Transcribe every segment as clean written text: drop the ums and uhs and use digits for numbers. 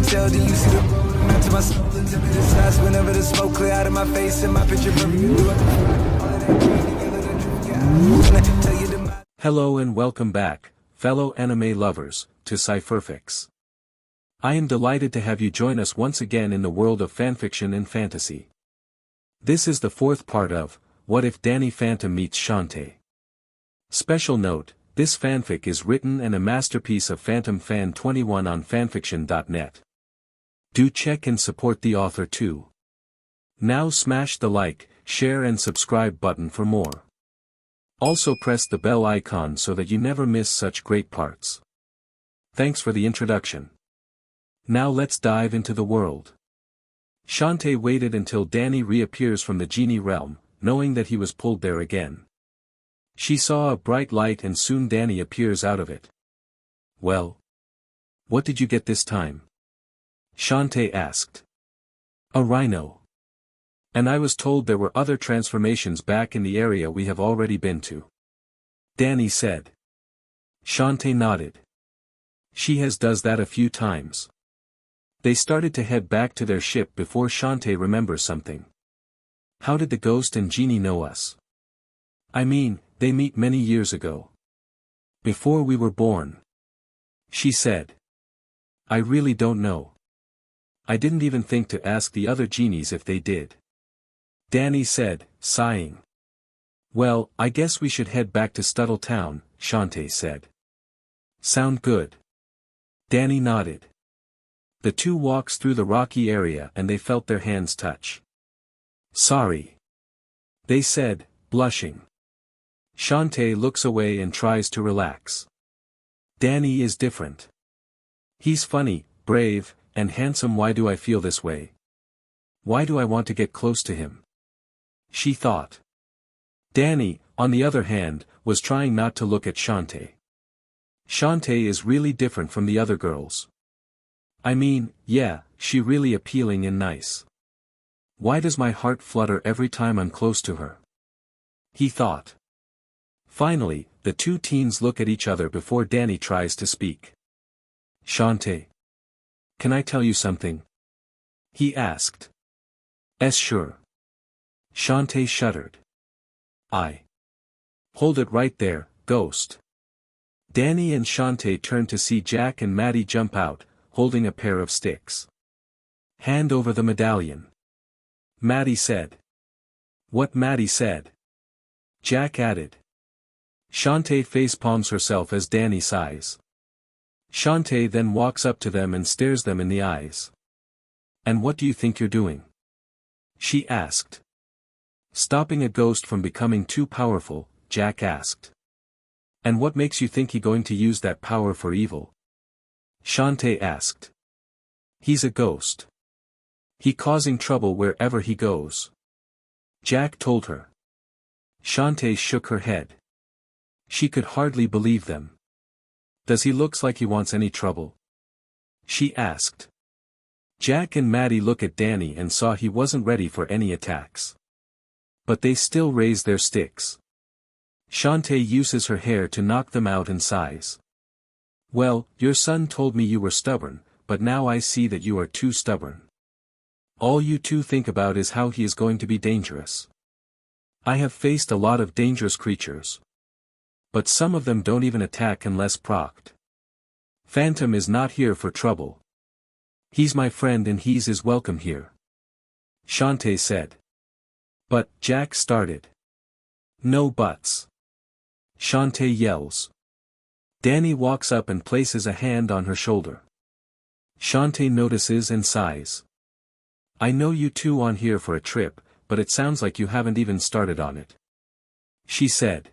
tell, then you see the road. I'm out to my soul into the size. Whenever the smoke clear out of my face and my picture perfect. Do it. Hello and welcome back, fellow anime lovers, to Cypherfics. I am delighted to have you join us once again in the world of fanfiction and fantasy. This is the fourth part of, What If Dannyphantom Meets Shantae? Special note, this fanfic is written and a masterpiece of Phantom Fan 21 on FANFICTIONnet. Do check and support the author too. Now smash the like, share and subscribe button for more. Also press the bell icon so that you never miss such great parts. Thanks for the introduction. Now let's dive into the world. Shantae waited until Danny reappears from the genie realm, knowing that he was pulled there again. She saw a bright light and soon Danny appears out of it. Well? What did you get this time? Shantae asked. A rhino. And I was told there were other transformations back in the area we have already been to. Danny said. Shantae nodded. She does that a few times. They started to head back to their ship before Shantae remembers something. How did the ghost and genie know us? I mean, they meet many years ago. Before we were born. She said. I really don't know. I didn't even think to ask the other genies if they did. Danny said, sighing. Well, I guess we should head back to Stuttle Town, Shantae said. Sound good? Danny nodded. The two walks through the rocky area and they felt their hands touch. Sorry. They said, blushing. Shantae looks away and tries to relax. Danny is different. He's funny, brave, and handsome. Why do I feel this way? Why do I want to get close to him? She thought. Danny, on the other hand, was trying not to look at Shantae. Shantae is really different from the other girls. I mean, yeah, she really appealing and nice. Why does my heart flutter every time I'm close to her? He thought. Finally, the two teens look at each other before Danny tries to speak. Shantae. Can I tell you something? He asked. Sure. Shantae shuddered. Hold it right there, ghost. Danny and Shantae turned to see Jack and Maddie jump out, holding a pair of sticks. Hand over the medallion. Maddie said. What Maddie said? Jack added. Shantae facepalms herself as Danny sighs. Shantae then walks up to them and stares them in the eyes. And what do you think you're doing? She asked. Stopping a ghost from becoming too powerful, Jack asked. And what makes you think he's going to use that power for evil? Shantae asked. He's a ghost. He causing trouble wherever he goes. Jack told her. Shantae shook her head. She could hardly believe them. Does he looks like he wants any trouble? She asked. Jack and Maddie look at Danny and saw he wasn't ready for any attacks. But they still raise their sticks. Shantae uses her hair to knock them out and sighs. Well, your son told me you were stubborn, but now I see that you are too stubborn. All you two think about is how he is going to be dangerous. I have faced a lot of dangerous creatures. But some of them don't even attack unless procced. Phantom is not here for trouble. He's my friend and he's is welcome here. Shantae said. But, Jack started. No buts. Shantae yells. Danny walks up and places a hand on her shoulder. Shantae notices and sighs. I know you two on here for a trip, but it sounds like you haven't even started on it. She said.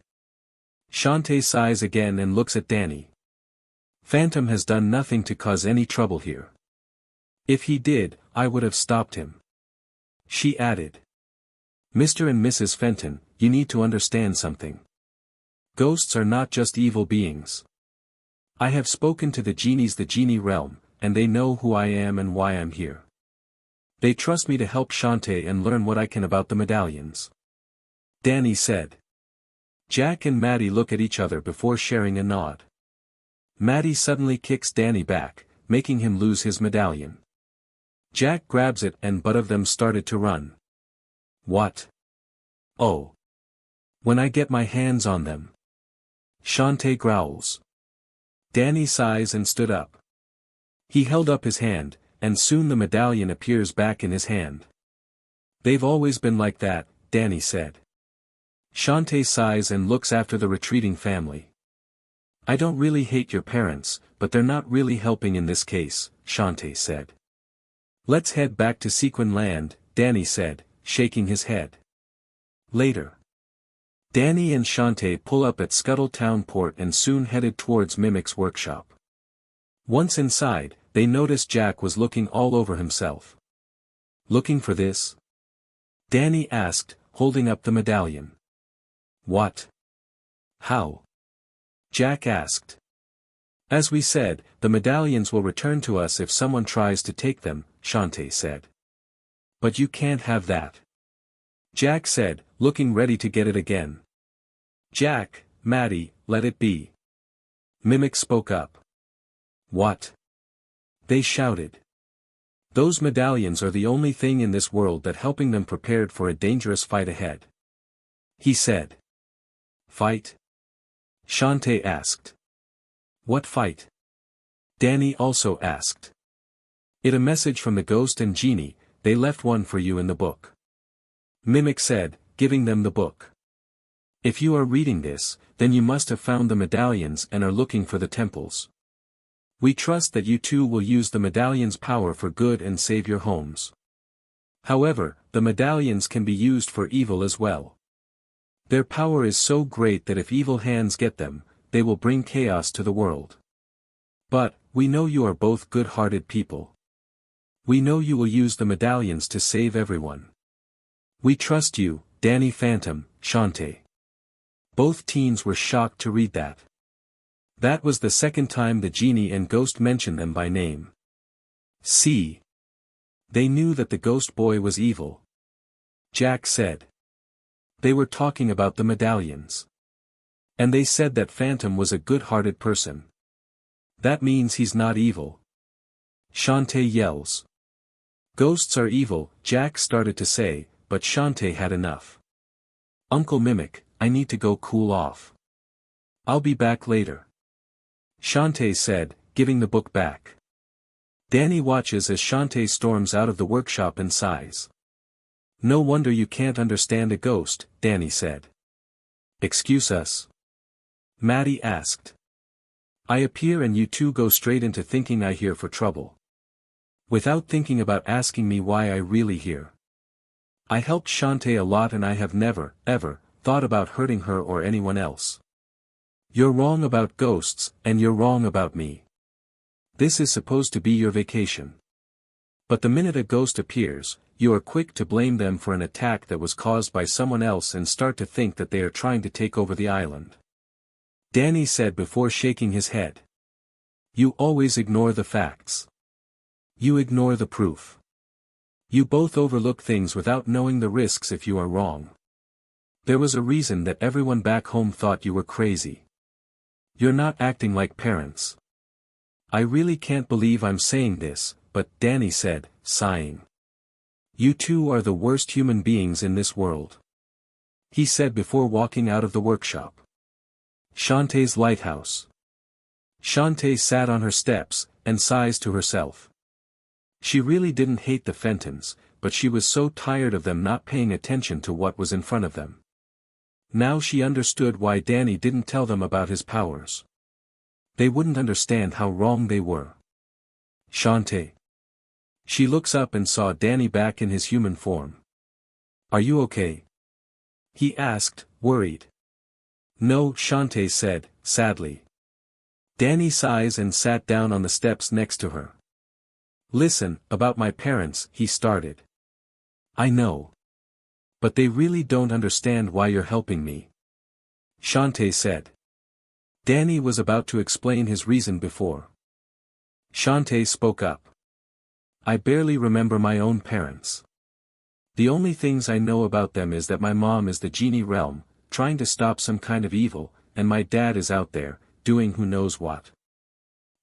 Shantae sighs again and looks at Danny. Phantom has done nothing to cause any trouble here. If he did, I would have stopped him. She added. Mr. and Mrs. Fenton, you need to understand something. Ghosts are not just evil beings. I have spoken to the genies, the genie realm, and they know who I am and why I'm here. They trust me to help Shantae and learn what I can about the medallions. Danny said. Jack and Maddie look at each other before sharing a nod. Maddie suddenly kicks Danny back, making him lose his medallion. Jack grabs it and both of them started to run. What? Oh. When I get my hands on them. Shantae growls. Danny sighs and stood up. He held up his hand, and soon the medallion appears back in his hand. They've always been like that, Danny said. Shantae sighs and looks after the retreating family. I don't really hate your parents, but they're not really helping in this case, Shantae said. Let's head back to Sequin Land, Danny said, shaking his head. Later. Danny and Shantae pull up at Scuttletown Port and soon headed towards Mimic's workshop. Once inside, they noticed Jack was looking all over himself. Looking for this? Danny asked, holding up the medallion. What? How? Jack asked. As we said, the medallions will return to us if someone tries to take them, Shantae said. But you can't have that. Jack said, looking ready to get it again. Jack, Maddie, let it be. Mimic spoke up. What? They shouted. Those medallions are the only thing in this world that helping them prepared for a dangerous fight ahead. He said. Fight? Shantae asked. What fight? Danny also asked. It a message from the ghost and genie, they left one for you in the book. Mimic said, giving them the book. If you are reading this, then you must have found the medallions and are looking for the temples. We trust that you too will use the medallions' power for good and save your homes. However, the medallions can be used for evil as well. Their power is so great that if evil hands get them, they will bring chaos to the world. But, we know you are both good-hearted people. We know you will use the medallions to save everyone. We trust you, dannyphantom, Shantae. Both teens were shocked to read that. That was the second time the genie and ghost mentioned them by name. See? They knew that the ghost boy was evil. Jack said. They were talking about the medallions. And they said that Phantom was a good-hearted person. That means he's not evil. Shantae yells. Ghosts are evil, Jack started to say, but Shantae had enough. Uncle Mimic, I need to go cool off. I'll be back later. Shantae said, giving the book back. Danny watches as Shantae storms out of the workshop and sighs. No wonder you can't understand a ghost, Danny said. Excuse us? Maddie asked. I appear and you two go straight into thinking I here for trouble. Without thinking about asking me why I really here. I helped Shantae a lot and I have never, ever, thought about hurting her or anyone else. You're wrong about ghosts, and you're wrong about me. This is supposed to be your vacation. But the minute a ghost appears, you are quick to blame them for an attack that was caused by someone else and start to think that they are trying to take over the island. Danny said before shaking his head. You always ignore the facts. You ignore the proof. You both overlook things without knowing the risks if you are wrong. There was a reason that everyone back home thought you were crazy. You're not acting like parents. I really can't believe I'm saying this, but Danny said, sighing. You two are the worst human beings in this world. He said before walking out of the workshop. Shantae's lighthouse. Shantae sat on her steps, and sighs to herself. She really didn't hate the Fentons, but she was so tired of them not paying attention to what was in front of them. Now she understood why Danny didn't tell them about his powers. They wouldn't understand how wrong they were. Shantae. She looks up and saw Danny back in his human form. Are you okay? He asked, worried. No, Shantae said, sadly. Danny sighs and sat down on the steps next to her. Listen, about my parents, he started. I know. But they really don't understand why you're helping me. Shantae said. Danny was about to explain his reason before. Shantae spoke up. I barely remember my own parents. The only things I know about them is that my mom is the genie realm, trying to stop some kind of evil, and my dad is out there, doing who knows what.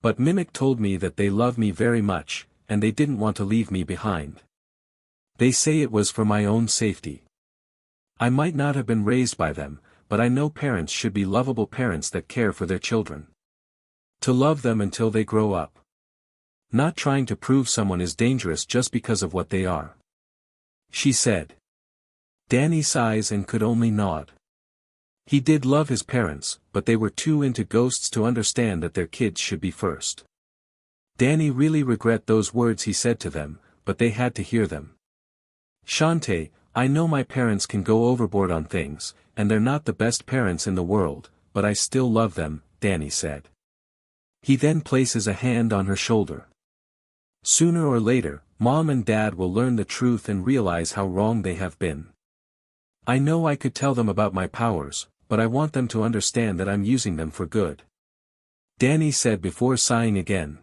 But Mimic told me that they love me very much, and they didn't want to leave me behind. They say it was for my own safety. I might not have been raised by them, but I know parents should be lovable parents that care for their children. To love them until they grow up. Not trying to prove someone is dangerous just because of what they are. She said. Danny sighs and could only nod. He did love his parents, but they were too into ghosts to understand that their kids should be first. Danny really regret those words he said to them, but they had to hear them. Shantae, I know my parents can go overboard on things, and they're not the best parents in the world, but I still love them, Danny said. He then places a hand on her shoulder. Sooner or later, Mom and Dad will learn the truth and realize how wrong they have been. I know I could tell them about my powers, but I want them to understand that I'm using them for good. Danny said before sighing again.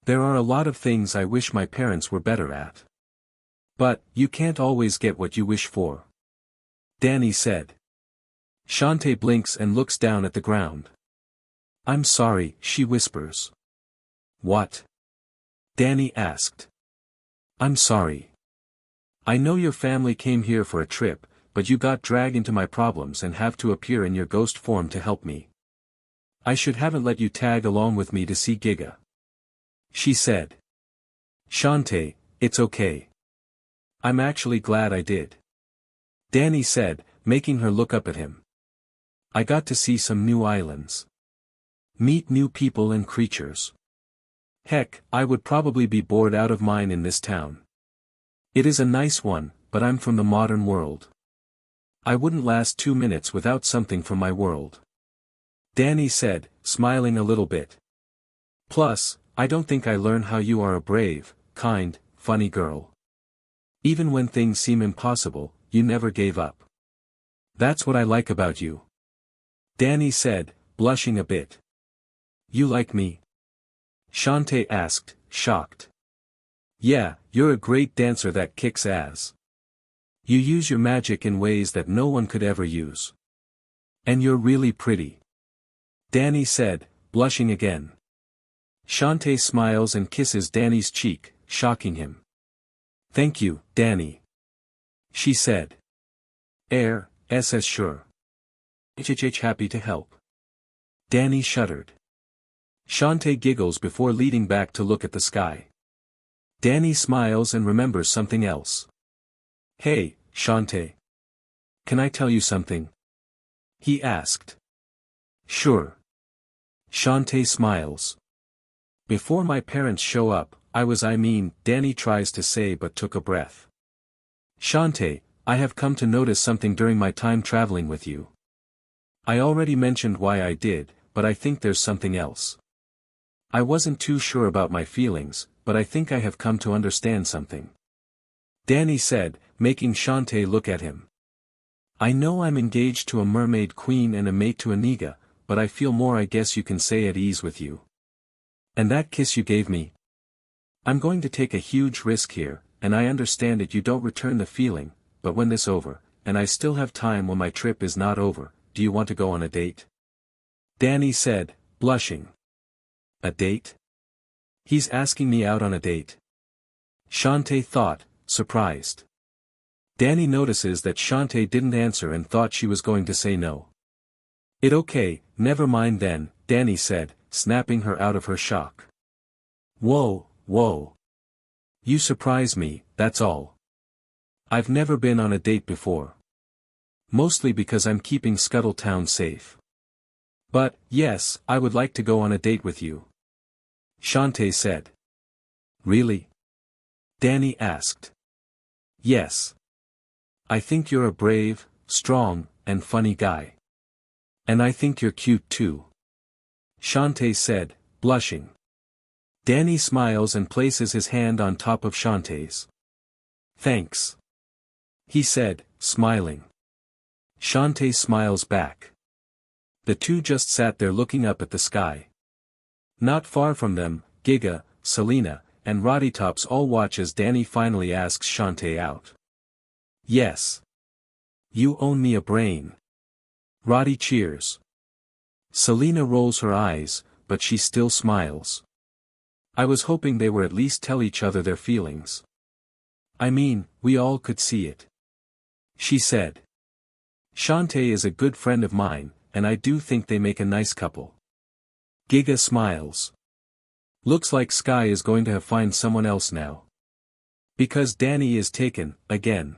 There are a lot of things I wish my parents were better at. But, you can't always get what you wish for. Danny said. Shantae blinks and looks down at the ground. I'm sorry, she whispers. What? Danny asked. I'm sorry. I know your family came here for a trip, but you got dragged into my problems and have to appear in your ghost form to help me. I should haven't let you tag along with me to see Giga. She said. Shantae, it's okay. I'm actually glad I did. Danny said, making her look up at him. I got to see some new islands. Meet new people and creatures. Heck, I would probably be bored out of mine in this town. It is a nice one, but I'm from the modern world. I wouldn't last 2 minutes without something from my world. Danny said, smiling a little bit. Plus, I don't think I learned how you are a brave, kind, funny girl. Even when things seem impossible, you never gave up. That's what I like about you. Danny said, blushing a bit. You like me? Shantae asked, shocked. Yeah, you're a great dancer that kicks ass. You use your magic in ways that no one could ever use. And you're really pretty. Danny said, blushing again. Shantae smiles and kisses Danny's cheek, shocking him. Thank you, Danny. She said. SS sure. HHH happy to help. Danny shuddered. Shantae giggles before leading back to look at the sky. Danny smiles and remembers something else. Hey, Shantae. Can I tell you something? He asked. Sure. Shantae smiles. Before my parents show up, Danny tries to say but took a breath. Shantae, I have come to notice something during my time traveling with you. I already mentioned why I did, but I think there's something else. I wasn't too sure about my feelings, but I think I have come to understand something. Danny said, making Shantae look at him. I know I'm engaged to a mermaid queen and a mate to Aniga, but I feel more I guess you can say at ease with you. And that kiss you gave me? I'm going to take a huge risk here, and I understand it you don't return the feeling, but when this over, and I still have time when my trip is not over, do you want to go on a date? Danny said, blushing. A date? He's asking me out on a date. Shantae thought, surprised. Danny notices that Shantae didn't answer and thought she was going to say no. It okay, never mind then, Danny said, snapping her out of her shock. Whoa. You surprise me, that's all. I've never been on a date before. Mostly because I'm keeping Scuttletown safe. But, yes, I would like to go on a date with you. Shantae said. Really? Danny asked. Yes. I think you're a brave, strong, and funny guy. And I think you're cute too. Shantae said, blushing. Danny smiles and places his hand on top of Shantae's. Thanks. He said, smiling. Shantae smiles back. The two just sat there looking up at the sky. Not far from them, Giga, Selena, and Roddytops all watch as Danny finally asks Shantae out. Yes. You own me a brain. Roddy cheers. Selena rolls her eyes, but she still smiles. I was hoping they would at least tell each other their feelings. I mean, we all could see it. She said. Shantae is a good friend of mine, and I do think they make a nice couple. Giga smiles. Looks like Sky is going to have find someone else now. Because Danny is taken, again.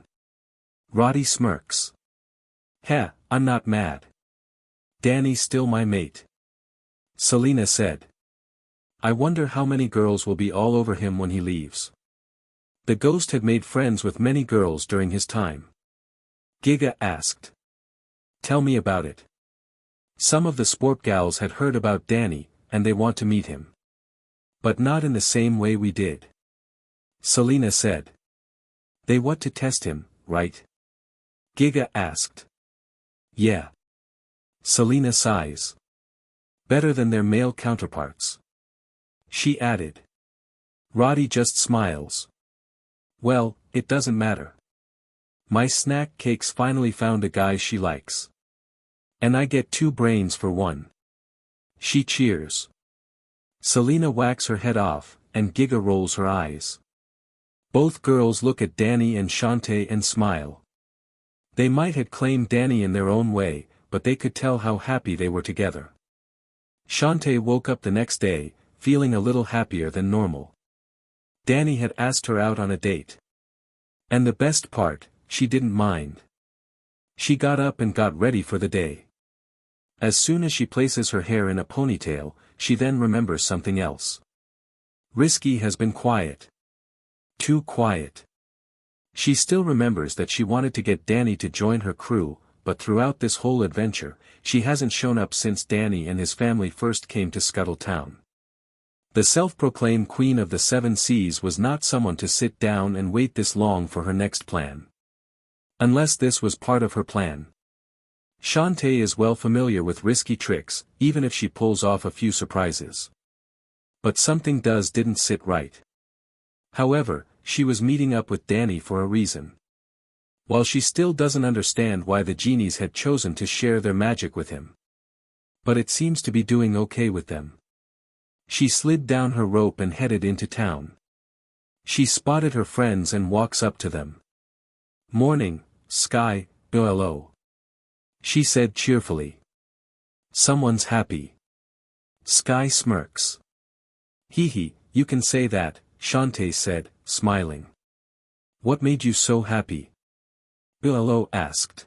Roddy smirks. Heh, I'm not mad. Danny's still my mate. Selena said. I wonder how many girls will be all over him when he leaves. The ghost had made friends with many girls during his time. Giga asked. Tell me about it. Some of the sport gals had heard about Danny, and they want to meet him. But not in the same way we did. Selena said. They want to test him, right? Giga asked. Yeah. Selena sighs. Better than their male counterparts. She added. Roddy just smiles. Well, it doesn't matter. My snack cakes finally found a guy she likes. And I get 2 brains for 1. She cheers. Selena whacks her head off, and Giga rolls her eyes. Both girls look at Danny and Shantae and smile. They might have claimed Danny in their own way, but they could tell how happy they were together. Shantae woke up the next day, feeling a little happier than normal. Danny had asked her out on a date. And the best part, she didn't mind. She got up and got ready for the day. As soon as she places her hair in a ponytail, she then remembers something else. Risky has been quiet. Too quiet. She still remembers that she wanted to get Danny to join her crew, but throughout this whole adventure, she hasn't shown up since Danny and his family first came to Scuttle Town. The self-proclaimed Queen of the Seven Seas was not someone to sit down and wait this long for her next plan. Unless this was part of her plan. Shantae is well familiar with risky tricks, even if she pulls off a few surprises. But something didn't sit right. However, she was meeting up with Danny for a reason. While she still doesn't understand why the genies had chosen to share their magic with him. But it seems to be doing okay with them. She slid down her rope and headed into town. She spotted her friends and walks up to them. Morning, Sky, hello. She said cheerfully. Someone's happy. Sky smirks. Hee hee, you can say that, Shantae said, smiling. What made you so happy? Hello asked.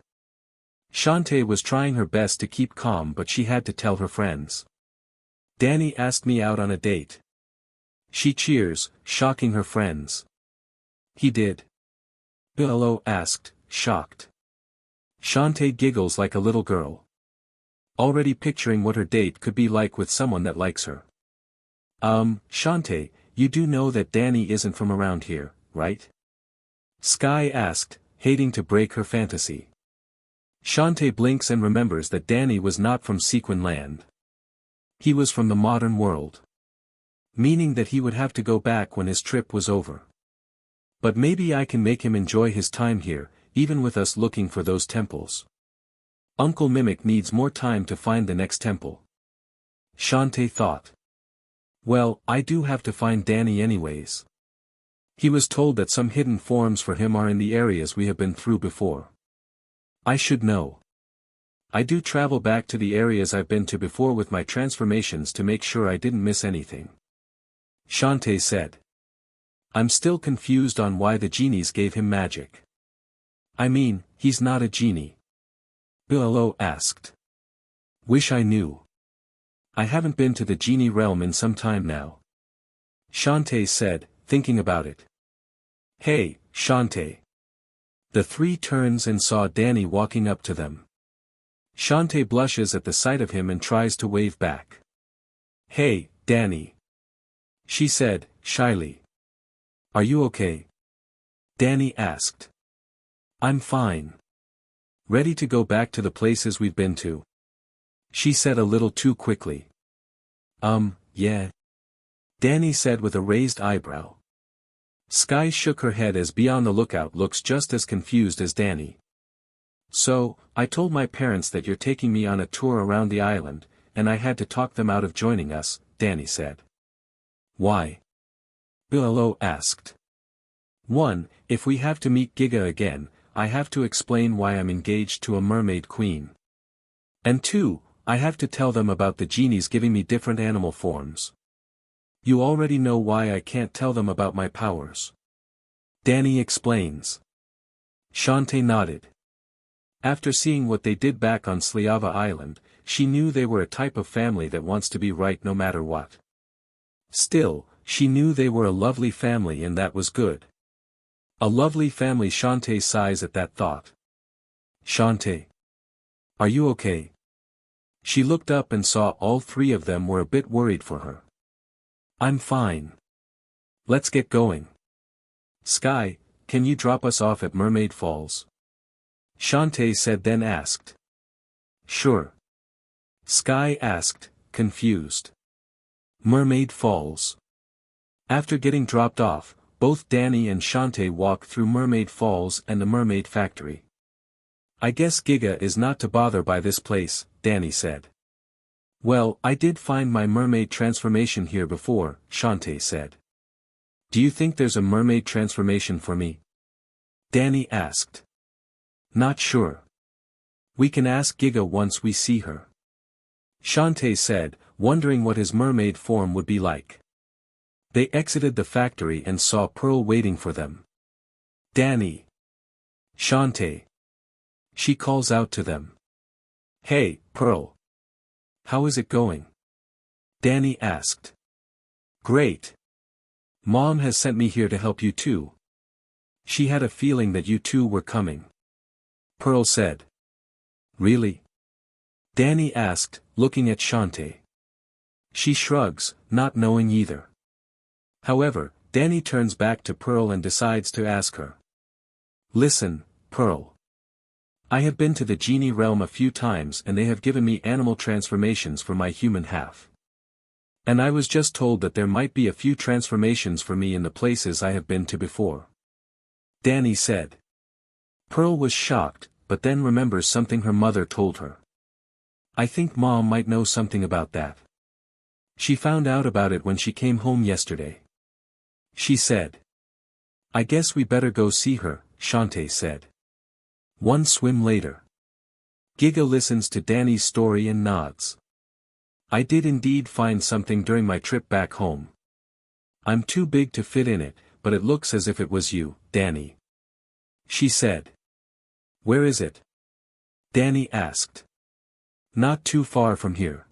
Shantae was trying her best to keep calm, but she had to tell her friends. Danny asked me out on a date. She cheers, shocking her friends. He did? Hello asked, shocked. Shantae giggles like a little girl. Already picturing what her date could be like with someone that likes her. Shantae, you do know that Danny isn't from around here, right? Sky asked, hating to break her fantasy. Shantae blinks and remembers that Danny was not from Sequin Land. He was from the modern world. Meaning that he would have to go back when his trip was over. But maybe I can make him enjoy his time here, even with us looking for those temples. Uncle Mimic needs more time to find the next temple. Shantae thought. Well, I do have to find Danny anyways. He was told that some hidden forms for him are in the areas we have been through before. I should know. I do travel back to the areas I've been to before with my transformations to make sure I didn't miss anything. Shantae said. I'm still confused on why the genies gave him magic. I mean, he's not a genie. Hello asked. Wish I knew. I haven't been to the genie realm in some time now. Shantae said, thinking about it. Hey, Shantae. The 3 turns and saw Danny walking up to them. Shantae blushes at the sight of him and tries to wave back. Hey, Danny. She said, shyly. Are you okay? Danny asked. I'm fine. Ready to go back to the places we've been to? She said a little too quickly. Yeah. Danny said with a raised eyebrow. Sky shook her head as Be on the Lookout looks just as confused as Danny. So, I told my parents that you're taking me on a tour around the island, and I had to talk them out of joining us, Danny said. Why? Bilalo asked. 1. If we have to meet Giga again, I have to explain why I'm engaged to a mermaid queen. And 2, I have to tell them about the genies giving me different animal forms. You already know why I can't tell them about my powers. Danny explains. Shantae nodded. After seeing what they did back on Sliava Island, she knew they were a type of family that wants to be right no matter what. Still, she knew they were a lovely family and that was good. A lovely family. Shantae sighs at that thought. Shantae. Are you okay? She looked up and saw all three of them were a bit worried for her. I'm fine. Let's get going. Sky, can you drop us off at Mermaid Falls? Shantae said, then asked. Sure. Sky asked, confused. Mermaid Falls. After getting dropped off, both Danny and Shantae walked through Mermaid Falls and the Mermaid Factory. I guess Giga is not to bother by this place, Danny said. Well, I did find my mermaid transformation here before, Shantae said. Do you think there's a mermaid transformation for me? Danny asked. Not sure. We can ask Giga once we see her. Shantae said, wondering what his mermaid form would be like. They exited the factory and saw Pearl waiting for them. Danny. Shantae. She calls out to them. Hey, Pearl. How is it going? Danny asked. Great. Mom has sent me here to help you too. She had a feeling that you two were coming. Pearl said. Really? Danny asked, looking at Shantae. She shrugs, not knowing either. However, Danny turns back to Pearl and decides to ask her. Listen, Pearl. I have been to the genie realm a few times and they have given me animal transformations for my human half. And I was just told that there might be a few transformations for me in the places I have been to before. Danny said. Pearl was shocked, but then remembers something her mother told her. I think Mom might know something about that. She found out about it when she came home yesterday. She said. I guess we better go see her, Shantae said. One swim later. Giga listens to Danny's story and nods. I did indeed find something during my trip back home. I'm too big to fit in it, but it looks as if it was you, Danny. She said. Where is it? Danny asked. Not too far from here.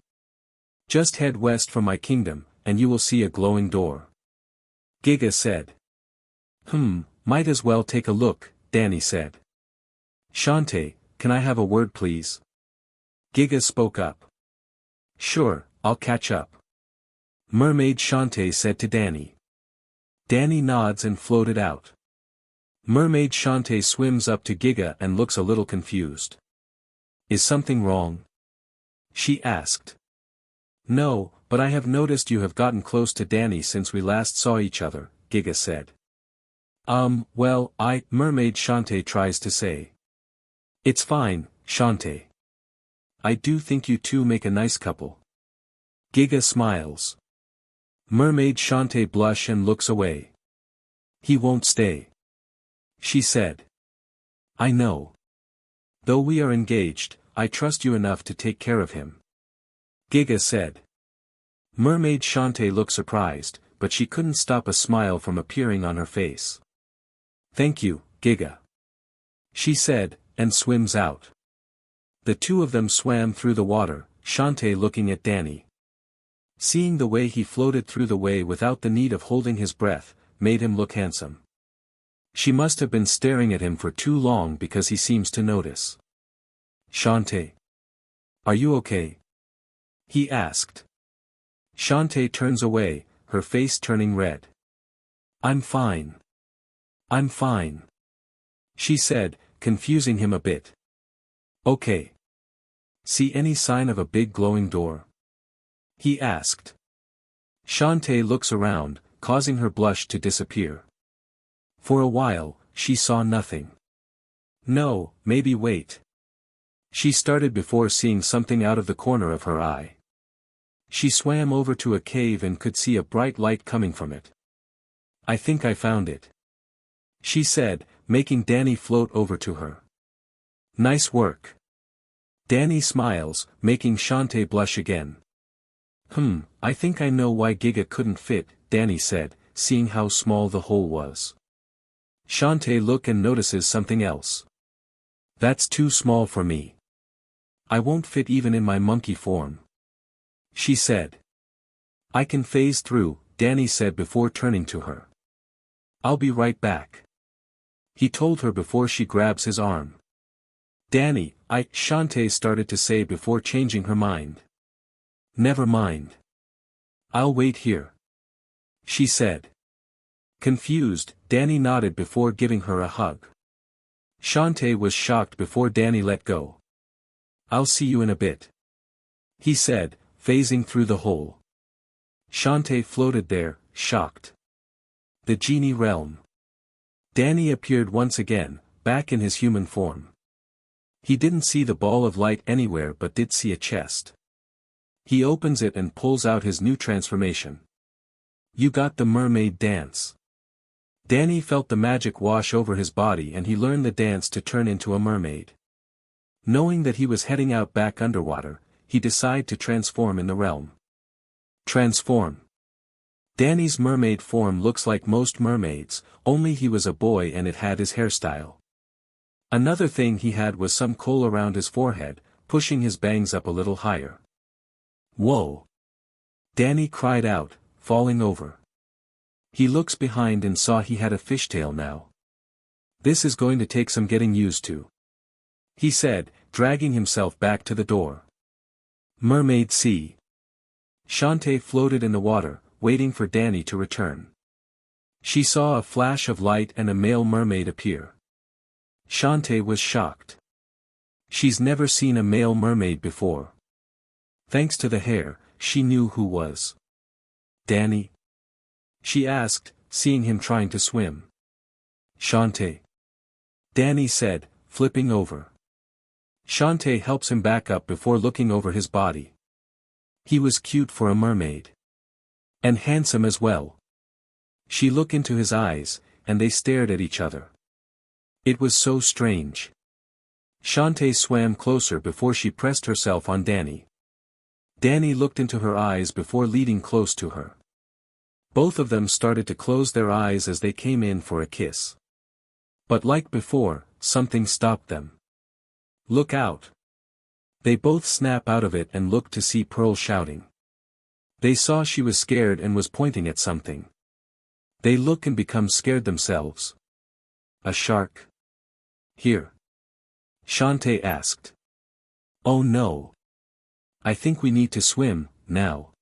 Just head west from my kingdom, and you will see a glowing door. Giga said. Might as well take a look, Danny said. Shantae, can I have a word please? Giga spoke up. Sure, I'll catch up. Mermaid Shantae said to Danny. Danny nods and floated out. Mermaid Shantae swims up to Giga and looks a little confused. Is something wrong? She asked. No, but I have noticed you have gotten close to Danny since we last saw each other, Giga said. Well, Mermaid Shantae tries to say. It's fine, Shantae. I do think you two make a nice couple. Giga smiles. Mermaid Shantae blush and looks away. He won't stay. She said. I know. Though we are engaged, I trust you enough to take care of him. Giga said. Mermaid Shantae looked surprised, but she couldn't stop a smile from appearing on her face. Thank you, Giga. She said, and swims out. The two of them swam through the water, Shantae looking at Danny. Seeing the way he floated through the way without the need of holding his breath, made him look handsome. She must have been staring at him for too long because he seems to notice. Shantae. Are you okay? He asked. Shantae turns away, her face turning red. I'm fine. I'm fine. She said, confusing him a bit. Okay. See any sign of a big glowing door? He asked. Shantae looks around, causing her blush to disappear. For a while, she saw nothing. No, maybe wait. She started before seeing something out of the corner of her eye. She swam over to a cave and could see a bright light coming from it. "I think I found it," she said, making Danny float over to her. "Nice work." Danny smiles, making Shantae blush again. I think I know why Giga couldn't fit," Danny said, seeing how small the hole was. Shantae looks and notices something else. "That's too small for me. I won't fit even in my monkey form," she said. "I can phase through," Danny said before turning to her. "I'll be right back," he told her before she grabs his arm. "Danny, Shantae started to say before changing her mind. "Never mind. I'll wait here," she said. Confused, Danny nodded before giving her a hug. Shantae was shocked before Danny let go. "I'll see you in a bit," he said, phasing through the hole. Shantae floated there, shocked. The genie realm. Danny appeared once again, back in his human form. He didn't see the ball of light anywhere but did see a chest. He opens it and pulls out his new transformation. "You got the mermaid dance." Danny felt the magic wash over his body and he learned the dance to turn into a mermaid. Knowing that he was heading out back underwater, he decided to transform in the realm. Transform. Danny's mermaid form looks like most mermaids, only he was a boy and it had his hairstyle. Another thing he had was some kohl around his forehead, pushing his bangs up a little higher. "Whoa!" Danny cried out, falling over. He looks behind and saw he had a fishtail now. "This is going to take some getting used to," he said, dragging himself back to the door. Mermaid Sea. Shantae floated in the water, waiting for Danny to return. She saw a flash of light and a male mermaid appear. Shantae was shocked. She's never seen a male mermaid before. Thanks to the hair, she knew who was. "Danny?" she asked, seeing him trying to swim. "Shantae," Danny said, flipping over. Shantae helps him back up before looking over his body. He was cute for a mermaid. And handsome as well. She looked into his eyes, and they stared at each other. It was so strange. Shantae swam closer before she pressed herself on Danny. Danny looked into her eyes before leading close to her. Both of them started to close their eyes as they came in for a kiss. But like before, something stopped them. "Look out!" They both snap out of it and looked to see Pearl shouting. They saw she was scared and was pointing at something. They look and become scared themselves. "A shark?" "Here?" Shantae asked. "Oh no. I think we need to swim, now,"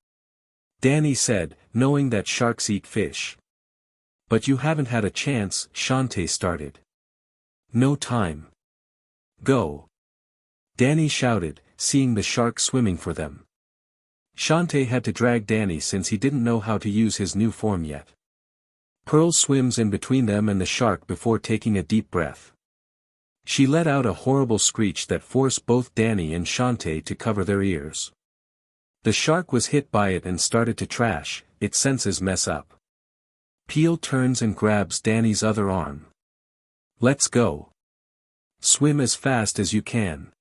Danny said, knowing that sharks eat fish. "But you haven't had a chance," Shantae started. "No time. Go!" Danny shouted, seeing the shark swimming for them. Shantae had to drag Danny since he didn't know how to use his new form yet. Pearl swims in between them and the shark before taking a deep breath. She let out a horrible screech that forced both Danny and Shantae to cover their ears. The shark was hit by it and started to trash, its senses mess up. Peel turns and grabs Danny's other arm. "Let's go. Swim as fast as you can,"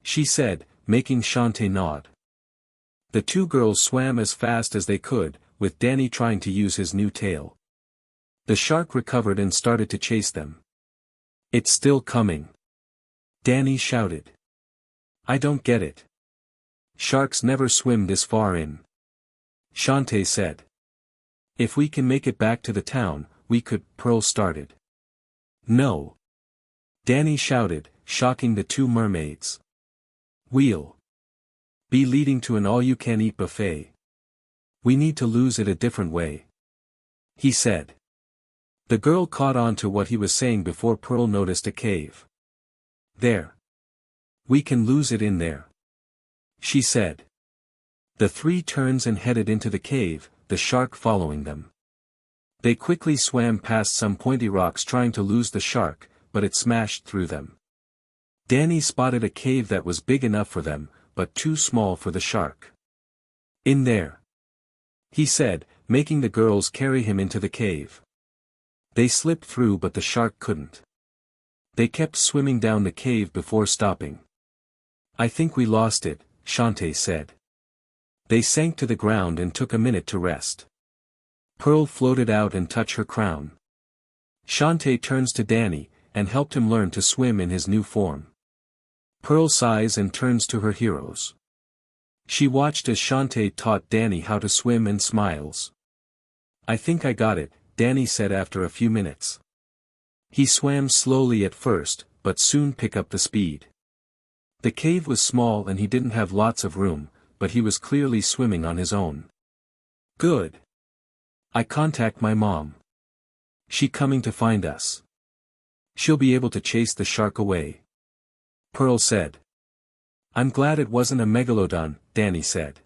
she said, making Shantae nod. The two girls swam as fast as they could, with Danny trying to use his new tail. The shark recovered and started to chase them. "It's still coming," Danny shouted. "I don't get it. Sharks never swim this far in," Shantae said. "If we can make it back to the town, we could," Pearl started. "No," Danny shouted, shocking the two mermaids. "We'll be leading to an all-you-can-eat buffet. We need to lose it a different way," he said. The girl caught on to what he was saying before Pearl noticed a cave. "There. We can lose it in there," she said. The three turned and headed into the cave, the shark following them. They quickly swam past some pointy rocks trying to lose the shark, but it smashed through them. Danny spotted a cave that was big enough for them, but too small for the shark. In there, he said, making the girls carry him into the cave. They slipped through but the shark couldn't. They kept swimming down the cave before stopping. I think we lost it, Shantae said. They sank to the ground and took a minute to rest. Pearl floated out and touched her crown. Shantae turns to Danny, and helped him learn to swim in his new form. Pearl sighs and turns to her heroes. She watched as Shantae taught Danny how to swim and smiles. I think I got it, Danny said after a few minutes. He swam slowly at first, but soon picked up the speed. The cave was small and he didn't have lots of room, but he was clearly swimming on his own. Good. I contact my mom. She coming to find us. She'll be able to chase the shark away. Pearl said. I'm glad it wasn't a megalodon, Danny said.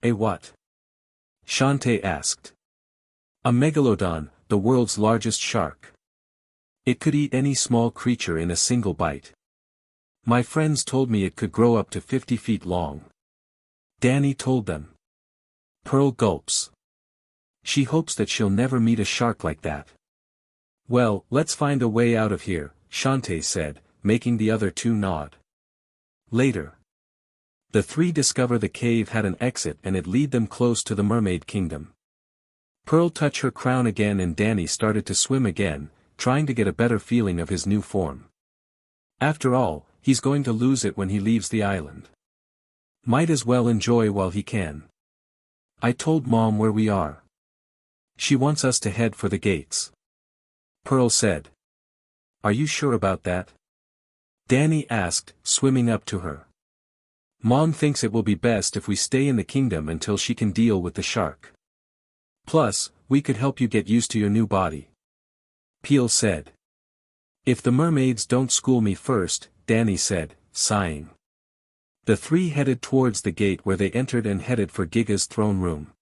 A what? Shantae asked. A megalodon, the world's largest shark. It could eat any small creature in a single bite. My friends told me it could grow up to 50 feet long. Danny told them. Pearl gulps. She hopes that she'll never meet a shark like that. Well, let's find a way out of here, Shantae said, making the other two nod. Later. The three discover the cave had an exit and it lead them close to the mermaid kingdom. Pearl touched her crown again and Danny started to swim again, trying to get a better feeling of his new form. After all, he's going to lose it when he leaves the island. Might as well enjoy while he can. I told Mom where we are. She wants us to head for the gates. Pearl said. Are you sure about that? Danny asked, swimming up to her. Mom thinks it will be best if we stay in the kingdom until she can deal with the shark. Plus, we could help you get used to your new body. Peel said. If the mermaids don't school me first, Danny said, sighing. The three headed towards the gate where they entered and headed for Giga's throne room.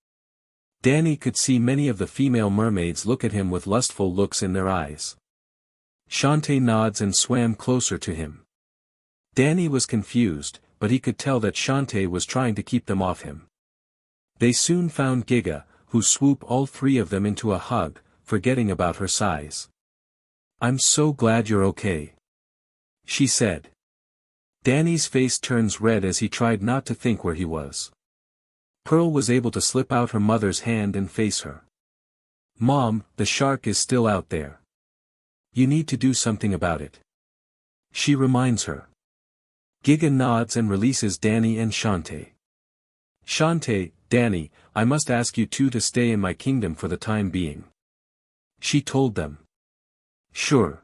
Danny could see many of the female mermaids look at him with lustful looks in their eyes. Shantae nods and swam closer to him. Danny was confused, but he could tell that Shantae was trying to keep them off him. They soon found Giga, who swooped all three of them into a hug, forgetting about her size. I'm so glad you're okay. She said. Danny's face turns red as he tried not to think where he was. Pearl was able to slip out her mother's hand and face her. Mom, the shark is still out there. You need to do something about it. She reminds her. Giga nods and releases Danny and Shantae. Shantae, Danny, I must ask you two to stay in my kingdom for the time being. She told them. Sure.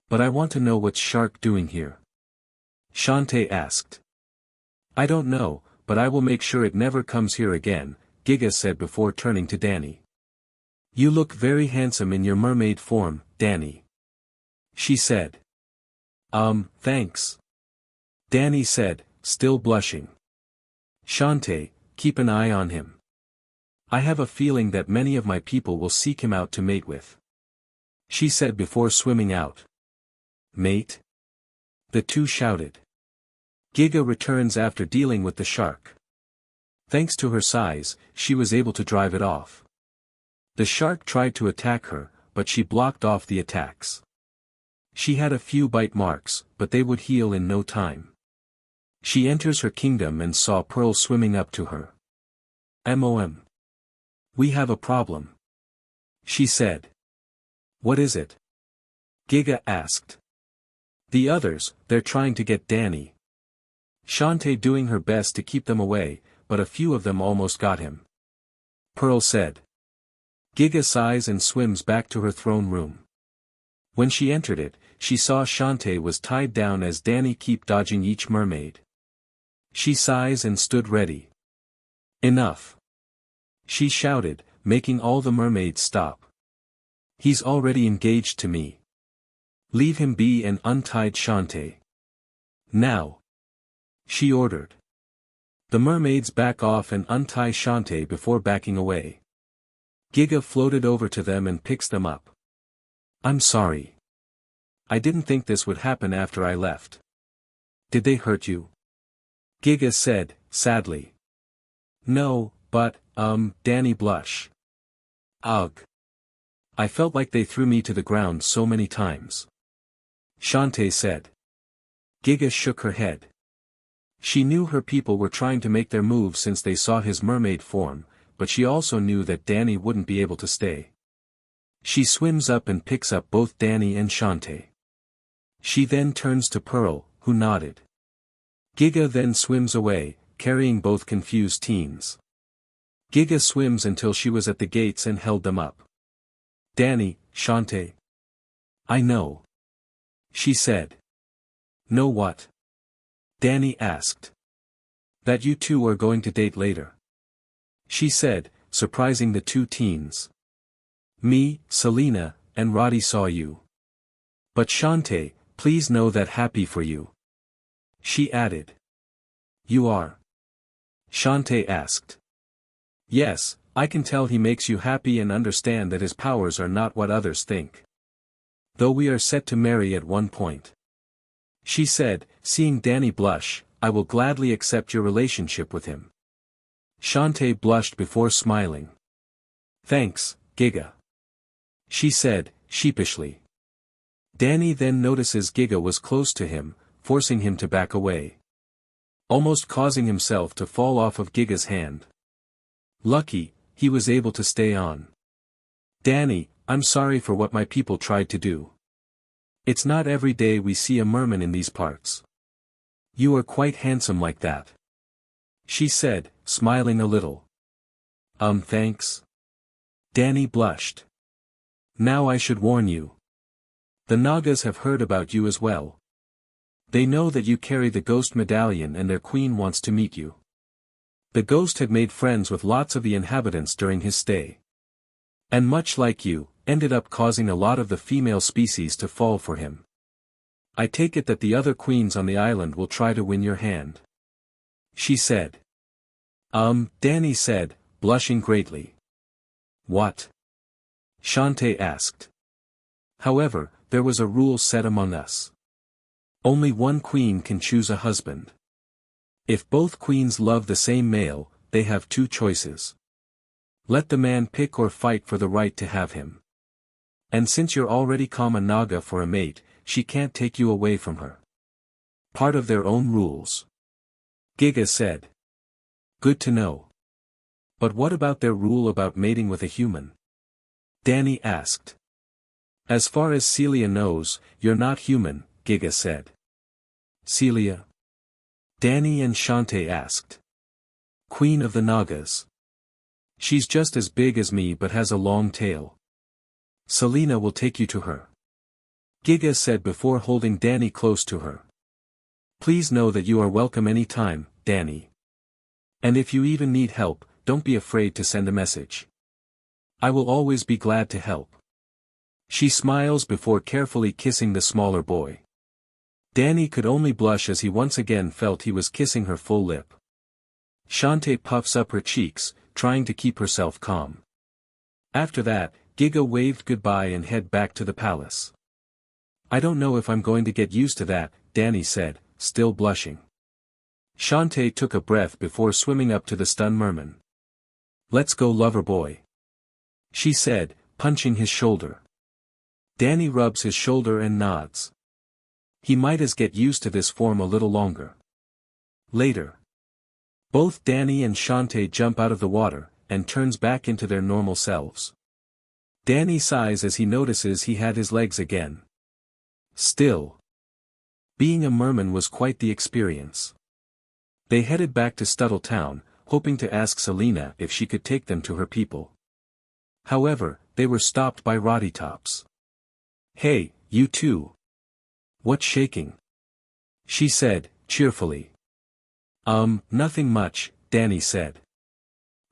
But I want to know what's Shark doing here. Shantae asked. I don't know, but I will make sure it never comes here again, Giga said before turning to Danny. You look very handsome in your mermaid form, Danny. She said. Thanks. Danny said, still blushing. Shantae, keep an eye on him. I have a feeling that many of my people will seek him out to mate with. She said before swimming out. Mate? The two shouted. Giga returns after dealing with the shark. Thanks to her size, she was able to drive it off. The shark tried to attack her, but she blocked off the attacks. She had a few bite marks, but they would heal in no time. She enters her kingdom and saw Pearl swimming up to her. Mom. We have a problem. She said. What is it? Giga asked. The others, they're trying to get Danny. Shantae doing her best to keep them away, but a few of them almost got him. Pearl said. Giga sighs and swims back to her throne room. When she entered it, she saw Shantae was tied down as Danny kept dodging each mermaid. She sighs and stood ready. Enough. She shouted, making all the mermaids stop. He's already engaged to me. Leave him be and untied Shantae. Now. She ordered. The mermaids back off and untie Shantae before backing away. Giga floated over to them and picks them up. I'm sorry. I didn't think this would happen after I left. Did they hurt you? Giga said, sadly. No, but, Danny blush. Ugh. I felt like they threw me to the ground so many times. Shantae said. Giga shook her head. She knew her people were trying to make their move since they saw his mermaid form, but she also knew that Danny wouldn't be able to stay. She swims up and picks up both Danny and Shantae. She then turns to Pearl, who nodded. Giga then swims away, carrying both confused teens. Giga swims until she was at the gates and held them up. Danny, Shantae. I know. She said. Know what? Danny asked. That you two are going to date later. She said, surprising the two teens. Me, Selena, and Roddy saw you. But Shantae, please know that happy for you. She added. You are? Shantae asked. Yes, I can tell he makes you happy and understand that his powers are not what others think. Though we are set to marry at one point. She said, seeing Danny blush, I will gladly accept your relationship with him. Shantae blushed before smiling. Thanks, Giga. She said, sheepishly. Danny then notices Giga was close to him, forcing him to back away. Almost causing himself to fall off of Giga's hand. Lucky, he was able to stay on. Danny, I'm sorry for what my people tried to do. It's not every day we see a merman in these parts. You are quite handsome like that. She said, smiling a little. Thanks. Danny blushed. Now I should warn you. The Nagas have heard about you as well. They know that you carry the ghost medallion and their queen wants to meet you. The ghost had made friends with lots of the inhabitants during his stay. And much like you, ended up causing a lot of the female species to fall for him. I take it that the other queens on the island will try to win your hand. She said. Danny said, blushing greatly. What? Shantae asked. However, there was a rule set among us. Only one queen can choose a husband. If both queens love the same male, they have two choices. Let the man pick or fight for the right to have him. And since you're already Kama Naga for a mate, she can't take you away from her. Part of their own rules. Giga said. Good to know. But what about their rule about mating with a human? Danny asked. As far as Celia knows, you're not human, Giga said. Celia? Danny and Shantae asked. Queen of the Nagas. She's just as big as me but has a long tail. Selena will take you to her. Giga said before holding Danny close to her. Please know that you are welcome any time, Danny. And if you even need help, don't be afraid to send a message. I will always be glad to help. She smiles before carefully kissing the smaller boy. Danny could only blush as he once again felt he was kissing her full lip. Shantae puffs up her cheeks, trying to keep herself calm. After that, Giga waved goodbye and head back to the palace. I don't know if I'm going to get used to that, Danny said, still blushing. Shantae took a breath before swimming up to the stunned merman. Let's go, lover boy. She said, punching his shoulder. Danny rubs his shoulder and nods. He might as get used to this form a little longer. Later. Both Danny and Shantae jump out of the water, and turns back into their normal selves. Danny sighs as he notices he had his legs again. Still. Being a merman was quite the experience. They headed back to Stuttle Town, hoping to ask Selena if she could take them to her people. However, they were stopped by Roddy Tops. Hey, you two. What's shaking? She said, cheerfully. Nothing much, Danny said.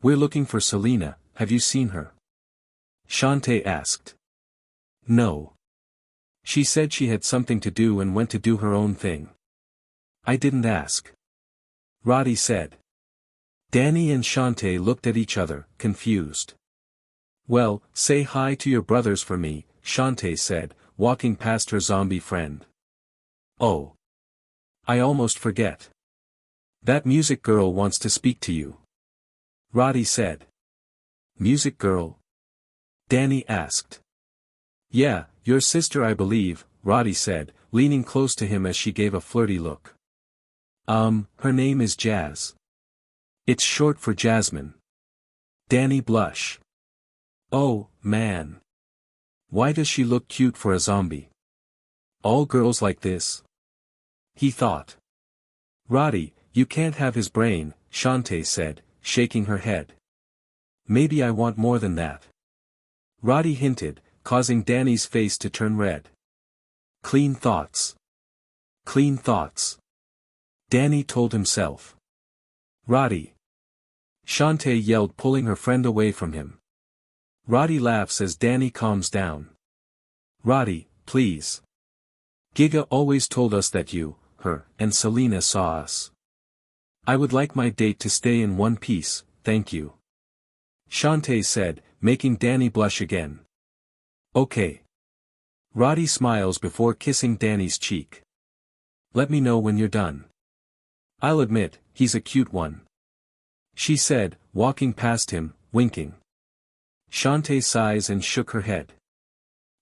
We're looking for Selena, have you seen her? Shantae asked. No. She said she had something to do and went to do her own thing. I didn't ask. Roddy said. Danny and Shantae looked at each other, confused. Well, say hi to your brothers for me, Shantae said, walking past her zombie friend. Oh. I almost forget. That music girl wants to speak to you. Roddy said. Music girl? Danny asked. Yeah, your sister I believe, Roddy said, leaning close to him as she gave a flirty look. Her name is Jazz. It's short for Jasmine. Danny blushed. Oh, man. Why does she look cute for a zombie? All girls like this? He thought. Roddy, you can't have his brain, Shantae said, shaking her head. Maybe I want more than that. Roddy hinted, causing Danny's face to turn red. Clean thoughts. Clean thoughts. Danny told himself. Roddy. Shantae yelled, pulling her friend away from him. Roddy laughs as Danny calms down. Roddy, please. Giga always told us that you, her, and Selena saw us. I would like my date to stay in one piece, thank you. Shantae said, making Danny blush again. Okay. Roddy smiles before kissing Danny's cheek. Let me know when you're done. I'll admit, he's a cute one. She said, walking past him, winking. Shantae sighs and shook her head.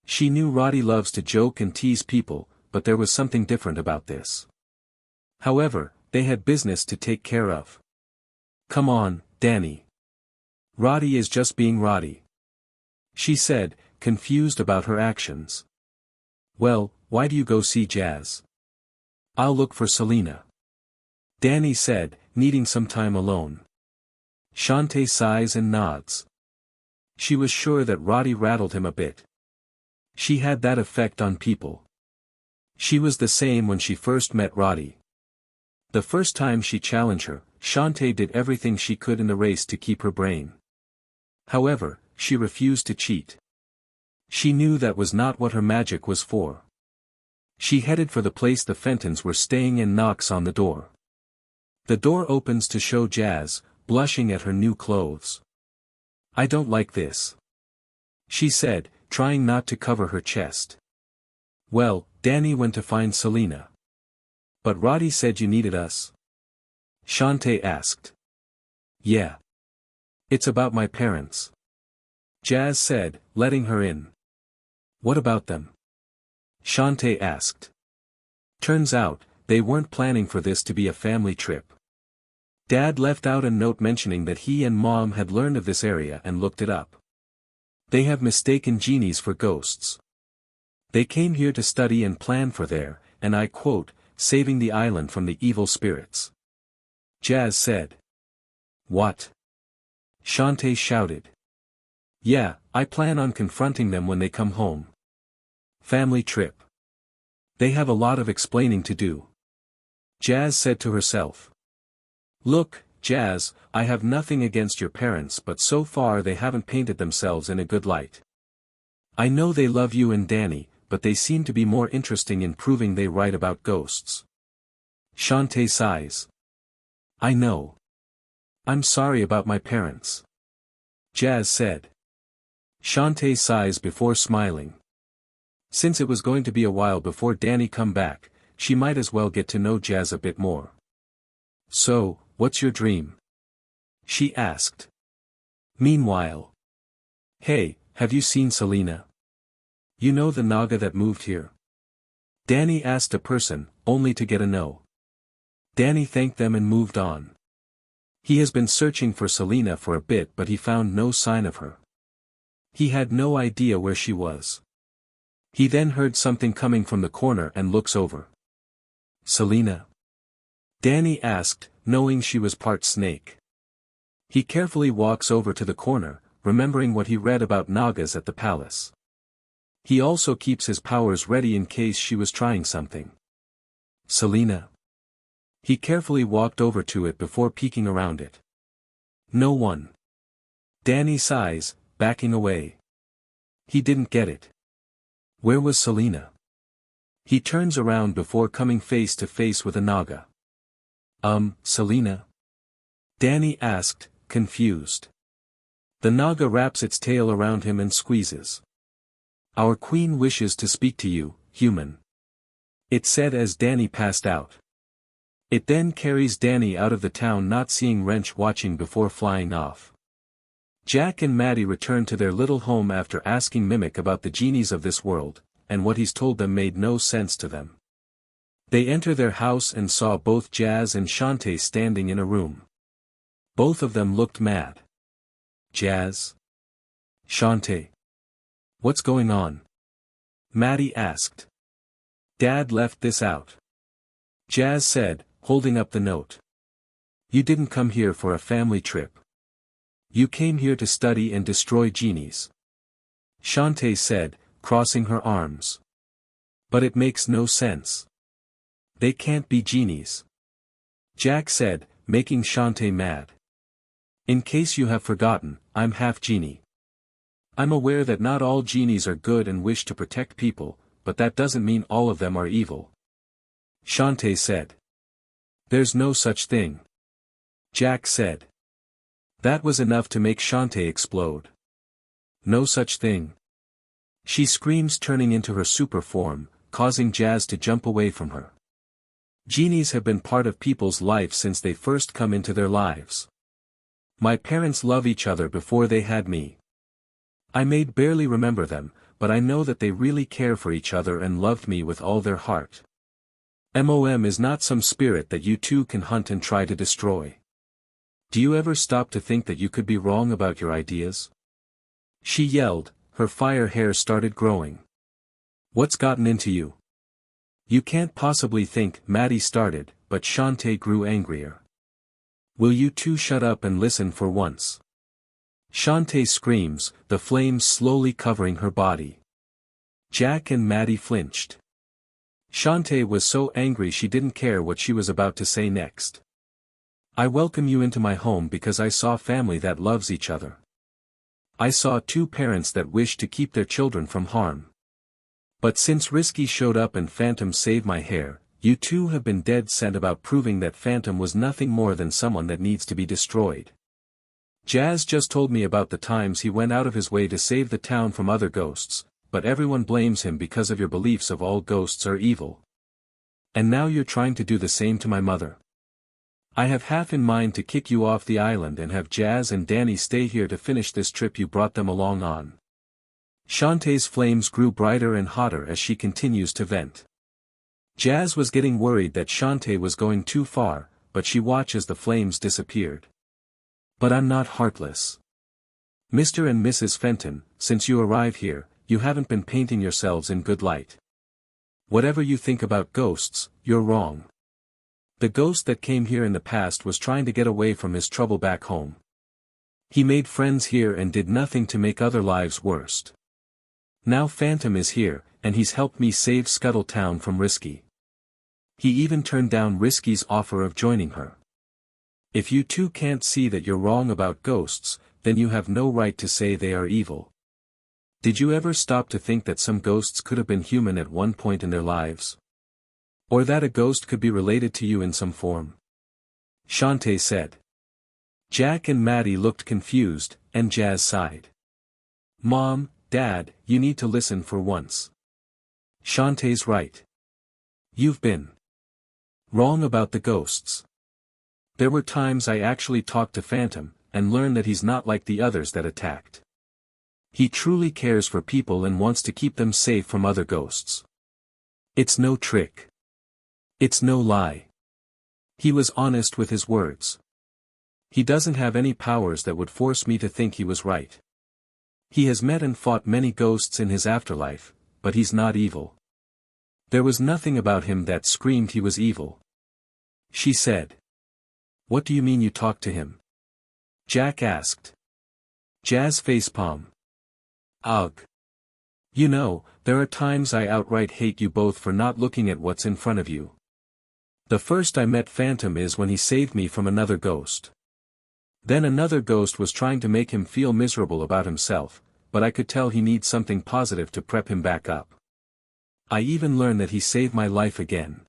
She knew Roddy loves to joke and tease people, but there was something different about this. However, they had business to take care of. Come on, Danny. Roddy is just being Roddy. She said, confused about her actions. Well, why do you go see Jazz? I'll look for Selena. Danny said, needing some time alone. Shantae sighs and nods. She was sure that Roddy rattled him a bit. She had that effect on people. She was the same when she first met Roddy. The first time she challenged her, Shantae did everything she could in the race to keep her brain. However, she refused to cheat. She knew that was not what her magic was for. She headed for the place the Fentons were staying and knocks on the door. The door opens to show Jazz, blushing at her new clothes. I don't like this. She said, trying not to cover her chest. Well, Danny went to find Selena. But Roddy said you needed us? Shantae asked. Yeah. It's about my parents. Jazz said, letting her in. What about them? Shantae asked. Turns out, they weren't planning for this to be a family trip. Dad left out a note mentioning that he and Mom had learned of this area and looked it up. They have mistaken genies for ghosts. They came here to study and plan for their, and I quote, saving the island from the evil spirits. Jazz said. What? Shantae shouted. Yeah, I plan on confronting them when they come home. Family trip. They have a lot of explaining to do. Jazz said to herself. Look, Jazz, I have nothing against your parents, but so far they haven't painted themselves in a good light. I know they love you and Danny, but they seem to be more interesting in proving they right about ghosts. Shantae sighs. I know. I'm sorry about my parents. Jazz said. Shantae sighs before smiling. Since it was going to be a while before Danny come back, she might as well get to know Jazz a bit more. So, what's your dream? She asked. Meanwhile. Hey, have you seen Selena? You know the Naga that moved here? Danny asked a person, only to get a no. Danny thanked them and moved on. He has been searching for Selena for a bit but he found no sign of her. He had no idea where she was. He then heard something coming from the corner and looks over. Selena? Danny asked, knowing she was part snake. He carefully walks over to the corner, remembering what he read about Nagas at the palace. He also keeps his powers ready in case she was trying something. Selena? He carefully walked over to it before peeking around it. No one. Danny sighs, backing away. He didn't get it. Where was Selena? He turns around before coming face to face with a Naga. Selena? Danny asked, confused. The Naga wraps its tail around him and squeezes. Our queen wishes to speak to you, human. It said as Danny passed out. It then carries Danny out of the town, not seeing Wrench watching before flying off. Jack and Maddie return to their little home after asking Mimic about the genies of this world, and what he's told them made no sense to them. They enter their house and saw both Jazz and Shantae standing in a room. Both of them looked mad. Jazz? Shantae? What's going on? Maddie asked. Dad left this out. Jazz said, holding up the note. You didn't come here for a family trip. You came here to study and destroy genies. Shantae said, crossing her arms. But it makes no sense. They can't be genies. Jack said, making Shantae mad. In case you have forgotten, I'm half genie. I'm aware that not all genies are good and wish to protect people, but that doesn't mean all of them are evil. Shantae said. There's no such thing. Jack said. That was enough to make Shantae explode. No such thing. She screams, turning into her super form, causing Jazz to jump away from her. Genies have been part of people's life since they first come into their lives. My parents love each other before they had me. I may barely remember them, but I know that they really care for each other and loved me with all their heart. MOM is not some spirit that you two can hunt and try to destroy. Do you ever stop to think that you could be wrong about your ideas? She yelled, her fire hair started growing. What's gotten into you? You can't possibly think, Maddie started, but Shantae grew angrier. Will you two shut up and listen for once? Shantae screams, the flames slowly covering her body. Jack and Maddie flinched. Shantae was so angry she didn't care what she was about to say next. I welcome you into my home because I saw family that loves each other. I saw two parents that wish to keep their children from harm. But since Risky showed up and Phantom saved my hair, you two have been dead set about proving that Phantom was nothing more than someone that needs to be destroyed. Jazz just told me about the times he went out of his way to save the town from other ghosts, but everyone blames him because of your beliefs of all ghosts are evil. And now you're trying to do the same to my mother. I have half in mind to kick you off the island and have Jazz and Danny stay here to finish this trip you brought them along on. Shantae's flames grew brighter and hotter as she continues to vent. Jazz was getting worried that Shantae was going too far, but she watched as the flames disappeared. But I'm not heartless. Mr. and Mrs. Fenton, since you arrived here, you haven't been painting yourselves in good light. Whatever you think about ghosts, you're wrong. The ghost that came here in the past was trying to get away from his trouble back home. He made friends here and did nothing to make other lives worse. Now Phantom is here, and he's helped me save Scuttletown from Risky. He even turned down Risky's offer of joining her. If you two can't see that you're wrong about ghosts, then you have no right to say they are evil. Did you ever stop to think that some ghosts could have been human at one point in their lives? Or that a ghost could be related to you in some form? Shantae said. Jack and Maddie looked confused, and Jazz sighed. Mom, Dad, you need to listen for once. Shantae's right. You've been wrong about the ghosts. There were times I actually talked to Phantom, and learned that he's not like the others that attacked. He truly cares for people and wants to keep them safe from other ghosts. It's no trick. It's no lie. He was honest with his words. He doesn't have any powers that would force me to think he was right. He has met and fought many ghosts in his afterlife, but he's not evil. There was nothing about him that screamed he was evil. She said. What do you mean you talked to him? Jack asked. Jazz facepalm. Ugh. You know, there are times I outright hate you both for not looking at what's in front of you. The first I met Phantom is when he saved me from another ghost. Then another ghost was trying to make him feel miserable about himself, but I could tell he needs something positive to prep him back up. I even learned that he saved my life again.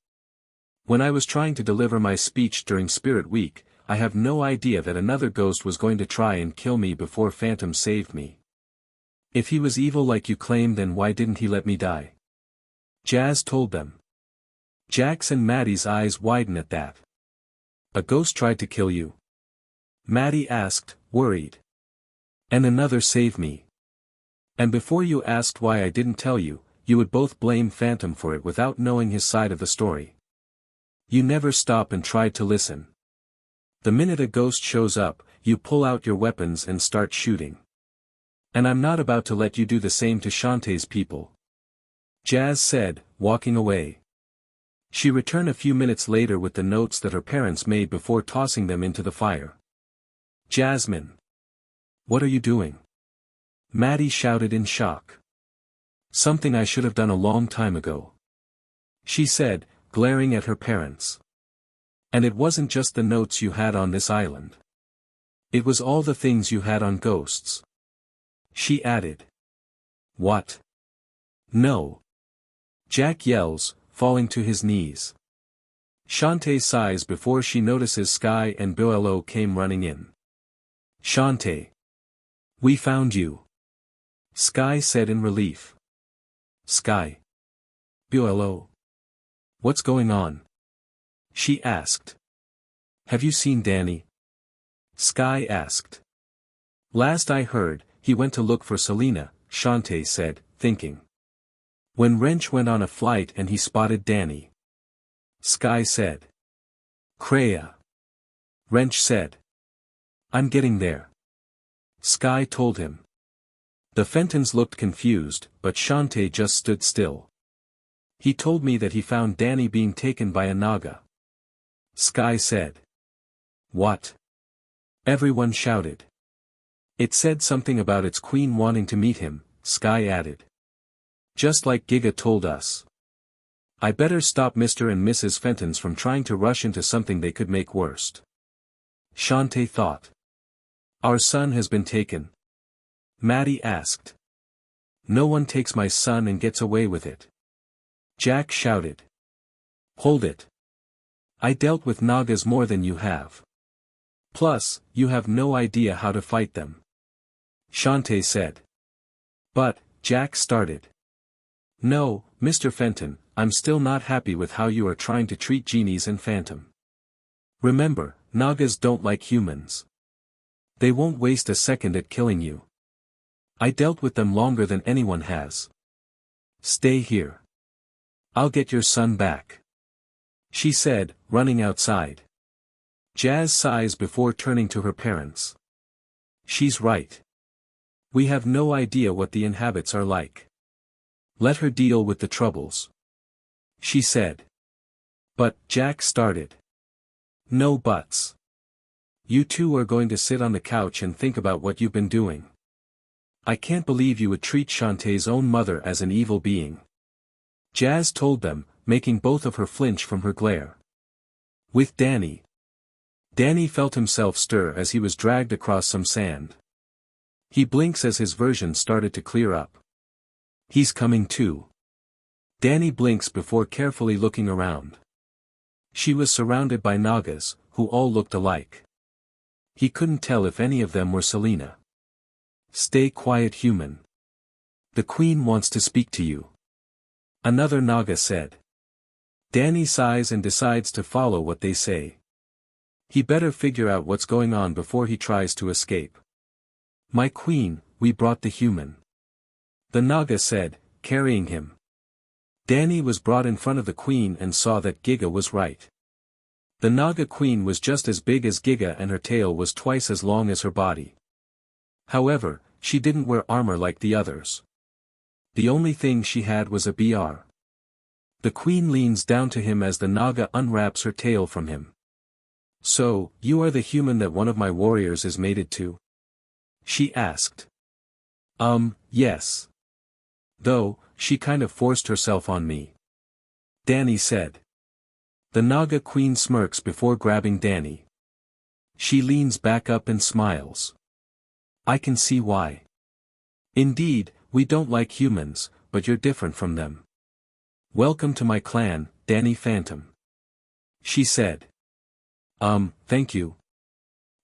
When I was trying to deliver my speech during Spirit Week, I have no idea that another ghost was going to try and kill me before Phantom saved me. If he was evil like you claim, then why didn't he let me die? Jazz told them. Jack's and Maddie's eyes widen at that. A ghost tried to kill you? Maddie asked, worried. And another saved me. And before you asked why I didn't tell you, you would both blame Phantom for it without knowing his side of the story. You never stop and tried to listen. The minute a ghost shows up, you pull out your weapons and start shooting. And I'm not about to let you do the same to Shantae's people. Jazz said, walking away. She returned a few minutes later with the notes that her parents made before tossing them into the fire. Jasmine. What are you doing? Maddie shouted in shock. Something I should have done a long time ago. She said, glaring at her parents. And it wasn't just the notes you had on this island. It was all the things you had on ghosts. She added. What? No. Jack yells, falling to his knees. Shantae sighs before she notices Sky and Boruto came running in. Shantae. We found you. Sky said in relief. Sky. Boruto. What's going on? She asked. Have you seen Danny? Sky asked. Last I heard, he went to look for Selena, Shantae said, thinking. When Wrench went on a flight and he spotted Danny. Sky said. Kreia. Wrench said. I'm getting there. Sky told him. The Fentons looked confused, but Shantae just stood still. He told me that he found Danny being taken by a naga. Sky said. What? Everyone shouted. It said something about its queen wanting to meet him, Sky added. Just like Giga told us. I better stop Mr. and Mrs. Fentons from trying to rush into something they could make worse. Shantae thought. Our son has been taken. Maddie asked. No one takes my son and gets away with it. Jack shouted. Hold it. I dealt with nagas more than you have. Plus, you have no idea how to fight them. Shantae said. But, Jack started. No, Mr. Fenton, I'm still not happy with how you are trying to treat genies and Phantom. Remember, nagas don't like humans. They won't waste a second at killing you. I dealt with them longer than anyone has. Stay here. I'll get your son back. She said, running outside. Jazz sighs before turning to her parents. She's right. We have no idea what the inhabits are like. Let her deal with the troubles. She said. But, Jack started. No buts. You two are going to sit on the couch and think about what you've been doing. I can't believe you would treat Shantae's own mother as an evil being. Jazz told them, making both of her flinch from her glare. With Danny. Danny felt himself stir as he was dragged across some sand. He blinks as his vision started to clear up. He's coming too. Danny blinks before carefully looking around. She was surrounded by nagas, who all looked alike. He couldn't tell if any of them were Selena. Stay quiet, human. The queen wants to speak to you. Another naga said. Danny sighs and decides to follow what they say. He better figure out what's going on before he tries to escape. My queen, we brought the human. The naga said, carrying him. Danny was brought in front of the queen and saw that Giga was right. The naga queen was just as big as Giga and her tail was twice as long as her body. However, she didn't wear armor like the others. The only thing she had was a BR. The queen leans down to him as the naga unwraps her tail from him. So, you are the human that one of my warriors is mated to? She asked. Yes. Though, she kind of forced herself on me. Danny said. The naga queen smirks before grabbing Danny. She leans back up and smiles. I can see why. Indeed, we don't like humans, but you're different from them. Welcome to my clan, Dannyphantom. She said. Thank you.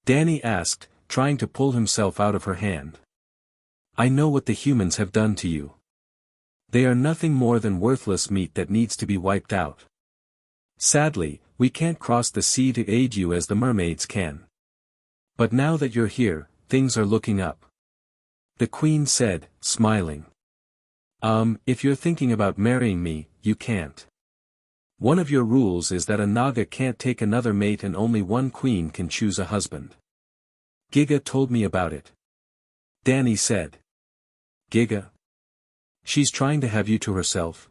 Danny asked, trying to pull himself out of her hand. I know what the humans have done to you. They are nothing more than worthless meat that needs to be wiped out. Sadly, We can't cross the sea to aid you as the mermaids can. But now that you're here, things are looking up. The queen said, smiling. If you're thinking about marrying me, you can't. One of your rules is that a naga can't take another mate and only one queen can choose a husband. Giga told me about it. Danny said. Giga? She's trying to have you to herself.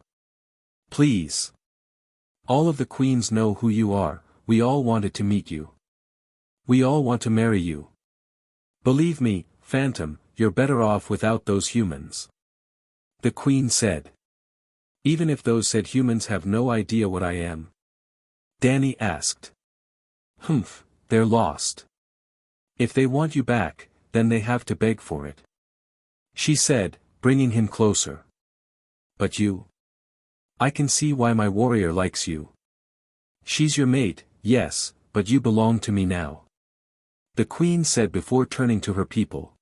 Please. All of the queens know who you are, we all wanted to meet you. We all want to marry you. Believe me, Phantom, you're better off without those humans. The queen said. Even if those said humans have no idea what I am? Danny asked. Humph, they're lost. If they want you back, then they have to beg for it. She said, bringing him closer. But you? I can see why my warrior likes you. She's your mate, yes, but you belong to me now. The queen said before turning to her people.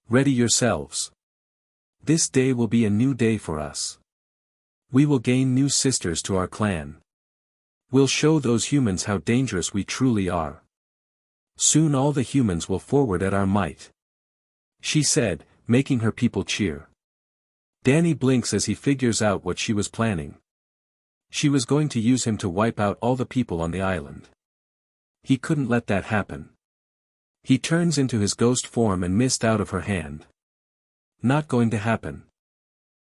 Ready yourselves. This day will be a new day for us. We will gain new sisters to our clan. We'll show those humans how dangerous we truly are. Soon all the humans will forward at our might. She said, making her people cheer. Danny blinks as he figures out what she was planning. She was going to use him to wipe out all the people on the island. He couldn't let that happen. He turns into his ghost form and missed out of her hand. Not going to happen.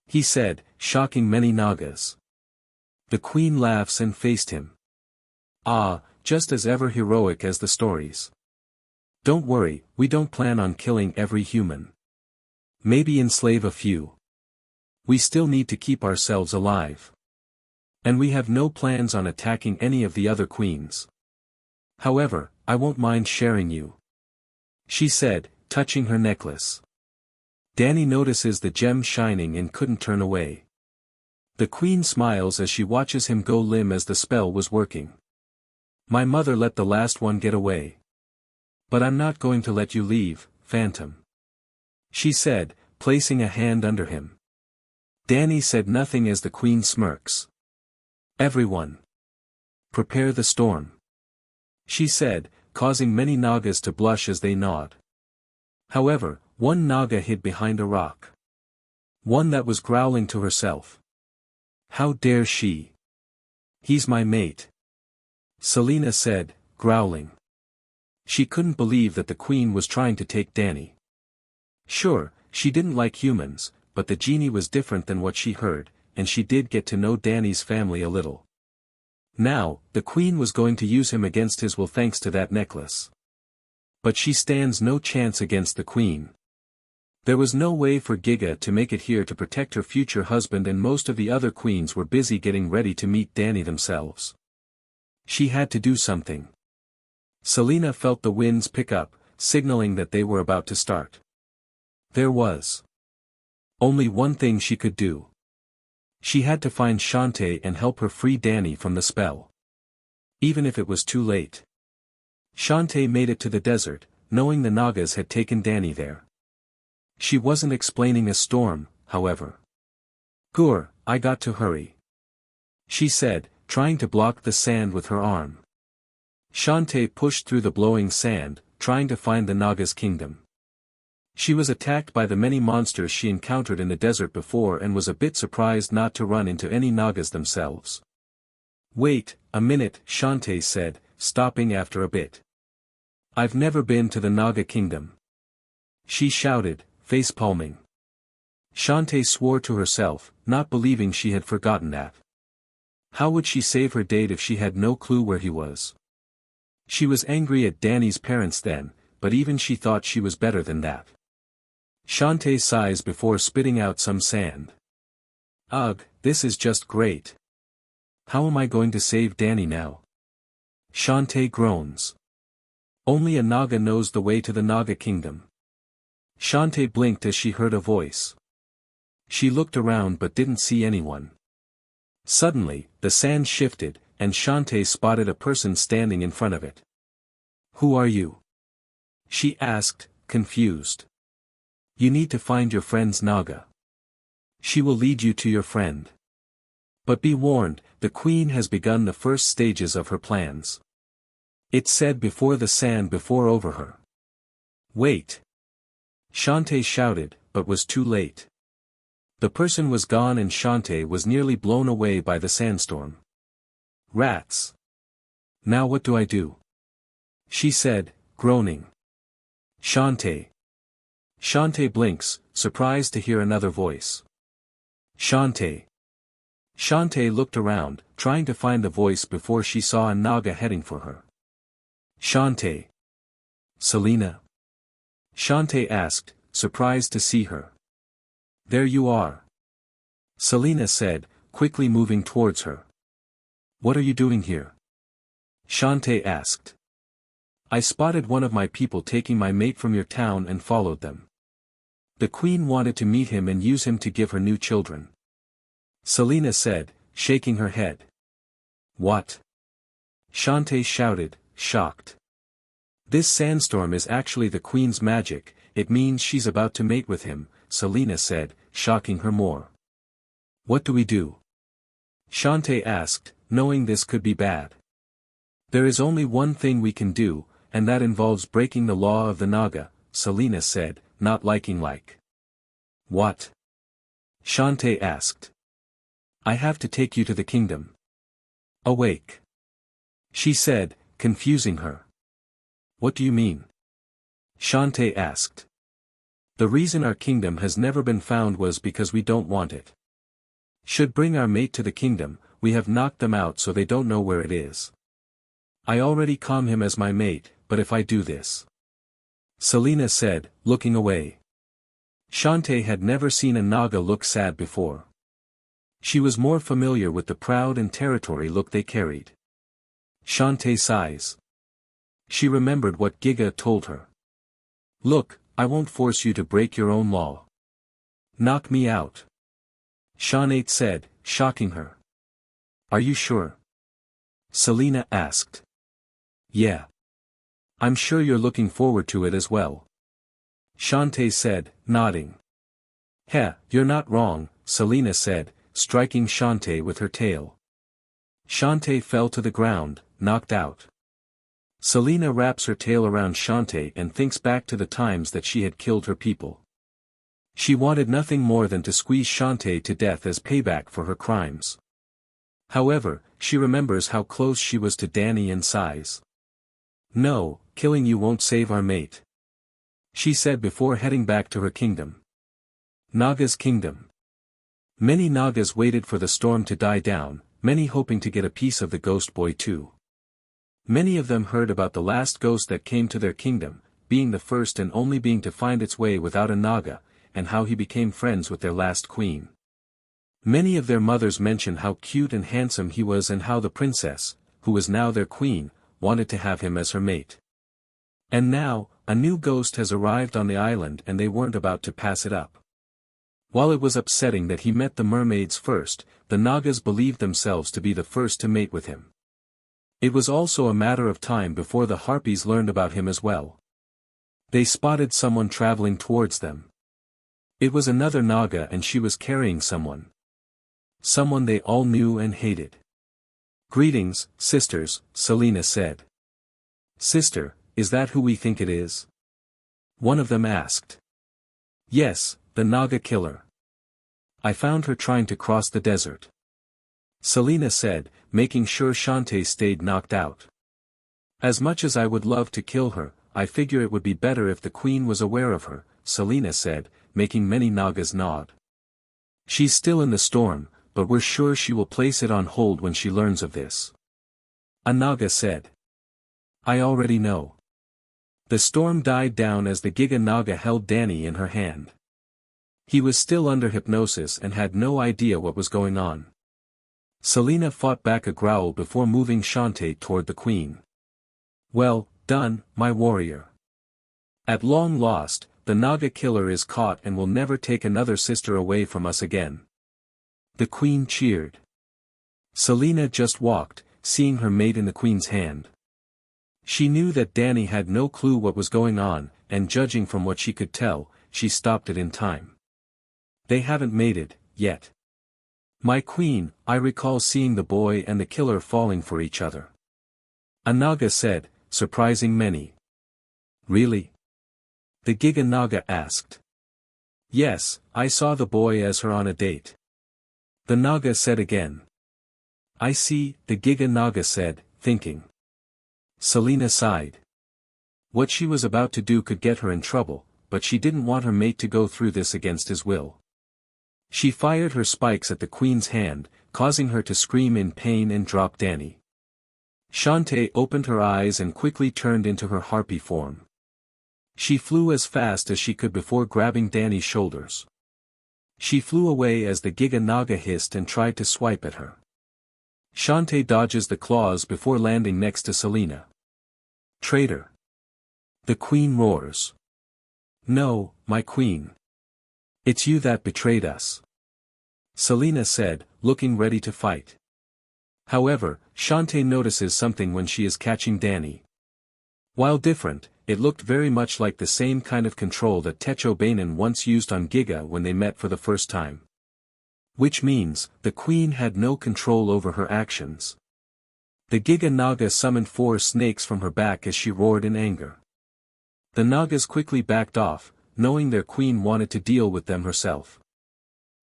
He said, shocking many nagas. The queen laughs and faced him. Ah, just as ever heroic as the stories. Don't worry, we don't plan on killing every human. Maybe enslave a few. We still need to keep ourselves alive. And we have no plans on attacking any of the other queens. However, I won't mind sharing you. She said, touching her necklace. Danny notices the gem shining and couldn't turn away. The queen smiles as she watches him go limp as the spell was working. My mother let the last one get away. But I'm not going to let you leave, Phantom. She said, placing a hand under him. Danny said nothing as the queen smirks. Everyone. Prepare the storm. She said, causing many nagas to blush as they nod. However, one naga hid behind a rock. One that was growling to herself. How dare she? He's my mate. Selena said, growling. She couldn't believe that the queen was trying to take Danny. Sure, she didn't like humans, but the genie was different than what she heard, and she did get to know Danny's family a little. Now, the queen was going to use him against his will thanks to that necklace. But she stands no chance against the queen. There was no way for Giga to make it here to protect her future husband, and most of the other queens were busy getting ready to meet Danny themselves. She had to do something. Selena felt the winds pick up, signaling that they were about to start. There was only one thing she could do. She had to find Shantae and help her free Danny from the spell. Even if it was too late. Shantae made it to the desert, knowing the nagas had taken Danny there. She wasn't explaining a storm, however. Gur, I got to hurry. She said, trying to block the sand with her arm. Shantae pushed through the blowing sand, trying to find the Naga's kingdom. She was attacked by the many monsters she encountered in the desert before and was a bit surprised not to run into any Nagas themselves. Wait, a minute, Shantae said, stopping after a bit. I've never been to the Naga kingdom. She shouted, face-palming. Shantae swore to herself, not believing she had forgotten that. How would she save her date if she had no clue where he was? She was angry at Danny's parents then, but even she thought she was better than that. Shantae sighs before spitting out some sand. Ugh, this is just great. How am I going to save Danny now? Shantae groans. Only a Naga knows the way to the Naga kingdom. Shantae blinked as she heard a voice. She looked around but didn't see anyone. Suddenly, the sand shifted, and Shantae spotted a person standing in front of it. Who are you? She asked, confused. You need to find your friend's Naga. She will lead you to your friend. But be warned, the queen has begun the first stages of her plans. It said before the sand before over her. Wait! Shantae shouted, but was too late. The person was gone and Shantae was nearly blown away by the sandstorm. Rats! Now what do I do? She said, groaning. Shantae. Shantae blinks, surprised to hear another voice. Shantae. Shantae looked around, trying to find the voice before she saw a naga heading for her. Shantae. Selena? Shantae asked, surprised to see her. There you are. Selena said, quickly moving towards her. What are you doing here? Shantae asked. I spotted one of my people taking my mate from your town and followed them. The queen wanted to meet him and use him to give her new children. Selena said, shaking her head. What? Shantae shouted, shocked. This sandstorm is actually the queen's magic, it means she's about to mate with him, Selena said, shocking her more. What do we do? Shantae asked, knowing this could be bad. There is only one thing we can do, and that involves breaking the law of the naga, Selena said, not liking like. What? Shantae asked. I have to take you to the kingdom. Awake. She said, confusing her. What do you mean? Shantae asked. The reason our kingdom has never been found was because we don't want it. Should bring our mate to the kingdom, we have knocked them out so they don't know where it is. I already calm him as my mate, but if I do this. Selena said, looking away. Shantae had never seen a naga look sad before. She was more familiar with the proud and territory look they carried. Shantae sighs. She remembered what Giga told her. Look, I won't force you to break your own law. Knock me out. Shantae said, shocking her. Are you sure? Selena asked. Yeah. I'm sure you're looking forward to it as well. Shantae said, nodding. Heh, you're not wrong, Selena said, striking Shantae with her tail. Shantae fell to the ground, knocked out. Selena wraps her tail around Shantae and thinks back to the times that she had killed her people. She wanted nothing more than to squeeze Shantae to death as payback for her crimes. However, she remembers how close she was to Danny and sighs. No, killing you won't save our mate. She said before heading back to her kingdom. Naga's kingdom. Many Nagas waited for the storm to die down, many hoping to get a piece of the ghost boy too. Many of them heard about the last ghost that came to their kingdom, being the first and only being to find its way without a Naga, and how he became friends with their last queen. Many of their mothers mentioned how cute and handsome he was and how the princess, who was now their queen, wanted to have him as her mate. And now, a new ghost has arrived on the island and they weren't about to pass it up. While it was upsetting that he met the mermaids first, the Nagas believed themselves to be the first to mate with him. It was also a matter of time before the harpies learned about him as well. They spotted someone traveling towards them. It was another Naga and she was carrying someone. Someone they all knew and hated. Greetings, sisters, Selena said. Sister, is that who we think it is? One of them asked. Yes, the Naga killer. I found her trying to cross the desert. Selena said, making sure Shantae stayed knocked out. As much as I would love to kill her, I figure it would be better if the queen was aware of her, Selena said, making many Nagas nod. She's still in the storm, but we're sure she will place it on hold when she learns of this. A Naga said. I already know. The storm died down as the Giga Naga held Danny in her hand. He was still under hypnosis and had no idea what was going on. Selena fought back a growl before moving Shantae toward the queen. Well, done, my warrior. At long last, the Naga killer is caught and will never take another sister away from us again. The queen cheered. Selena just walked, seeing her mate in the queen's hand. She knew that Danny had no clue what was going on, and judging from what she could tell, she stopped it in time. They haven't mated, yet. My queen, I recall seeing the boy and the killer falling for each other. A Naga said, surprising many. Really? The Giga Naga asked. Yes, I saw the boy as her on a date. The Naga said again. I see, the Giga Naga said, thinking. Selena sighed. What she was about to do could get her in trouble, but she didn't want her mate to go through this against his will. She fired her spikes at the queen's hand, causing her to scream in pain and drop Danny. Shantae opened her eyes and quickly turned into her harpy form. She flew as fast as she could before grabbing Danny's shoulders. She flew away as the Giga Naga hissed and tried to swipe at her. Shantae dodges the claws before landing next to Selena. Traitor! The queen roars. No, my queen. It's you that betrayed us. Selena said, looking ready to fight. However, Shantae notices something when she is catching Danny. While different, it looked very much like the same kind of control that Techobanen once used on Giga when they met for the first time. Which means, the queen had no control over her actions. The Giga Naga summoned 4 snakes from her back as she roared in anger. The Nagas quickly backed off, knowing their queen wanted to deal with them herself.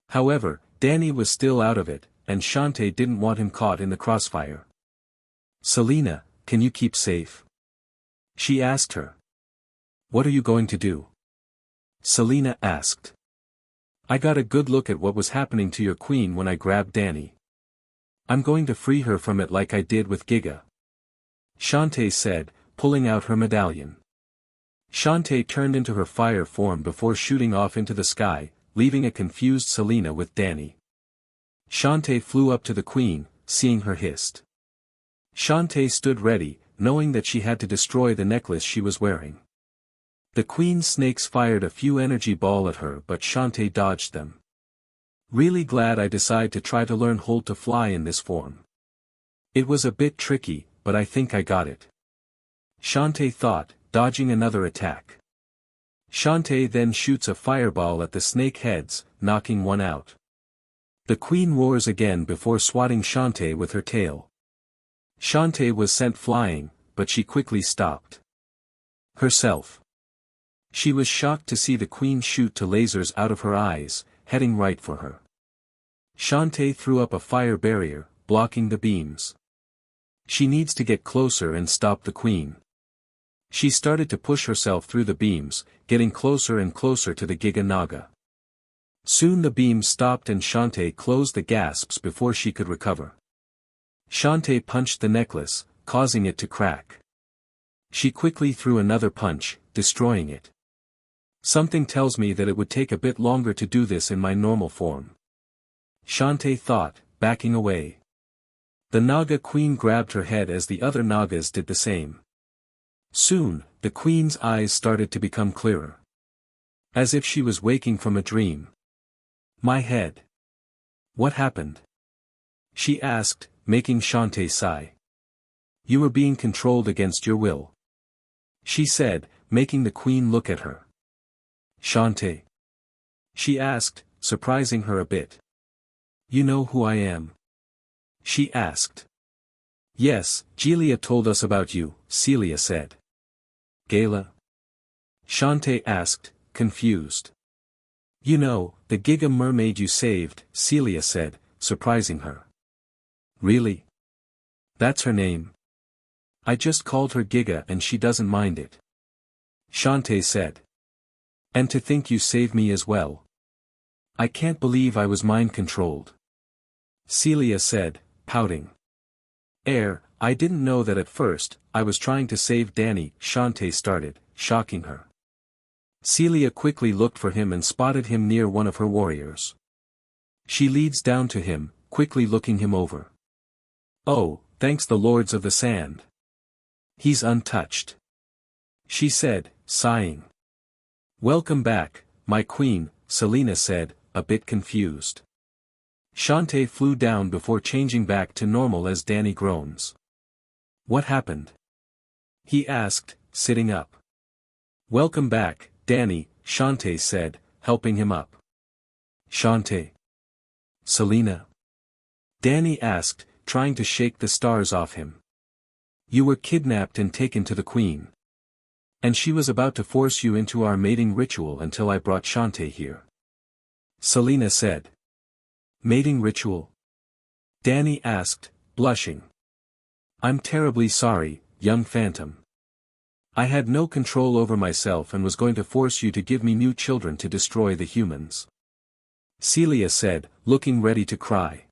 However, Danny was still out of it, and Shantae didn't want him caught in the crossfire. Selena, can you keep safe? She asked her. What are you going to do? Selena asked. I got a good look at what was happening to your queen when I grabbed Danny. I'm going to free her from it like I did with Giga. Shantae said, pulling out her medallion. Shantae turned into her fire form before shooting off into the sky, leaving a confused Selena with Danny. Shantae flew up to the queen, seeing her hissed. Shantae stood ready, knowing that she had to destroy the necklace she was wearing. The queen snakes fired a few energy ball at her but Shantae dodged them. Really glad I decided to try to learn hold to fly in this form. It was a bit tricky, but I think I got it. Shantae thought, dodging another attack. Shantae then shoots a fireball at the snake heads, knocking one out. The queen roars again before swatting Shantae with her tail. Shantae was sent flying, but she quickly stopped herself. She was shocked to see the queen shoot 2 lasers out of her eyes, heading right for her. Shantae threw up a fire barrier, blocking the beams. She needs to get closer and stop the queen. She started to push herself through the beams, getting closer and closer to the Giga Naga. Soon the beams stopped and Shantae closed the gasps before she could recover. Shantae punched the necklace, causing it to crack. She quickly threw another punch, destroying it. Something tells me that it would take a bit longer to do this in my normal form. Shantae thought, backing away. The Naga queen grabbed her head as the other Nagas did the same. Soon, the queen's eyes started to become clearer. As if she was waking from a dream. My head. What happened? She asked, making Shantae sigh. You were being controlled against your will. She said, making the queen look at her. Shantae. She asked, surprising her a bit. You know who I am? She asked. Yes, Gelia told us about you, Celia said. Gala? Shantae asked, confused. You know, the Giga mermaid you saved, Celia said, surprising her. Really? That's her name? I just called her Giga and she doesn't mind it. Shantae said. And to think you saved me as well. I can't believe I was mind-controlled. Celia said, pouting. I didn't know that at first. I was trying to save Danny, Shantae started, shocking her. Celia quickly looked for him and spotted him near one of her warriors. She leads down to him, quickly looking him over. Oh, thanks the lords of the sand. He's untouched. She said, sighing. Welcome back, my queen, Selena said, a bit confused. Shantae flew down before changing back to normal as Danny groans. What happened? He asked, sitting up. Welcome back, Danny, Shantae said, helping him up. Shantae. Selena. Danny asked, trying to shake the stars off him. You were kidnapped and taken to the queen. And she was about to force you into our mating ritual until I brought Shantae here. Selena said. Mating ritual? Danny asked, blushing. I'm terribly sorry, young phantom. I had no control over myself and was going to force you to give me new children to destroy the humans. Celia said, looking ready to cry.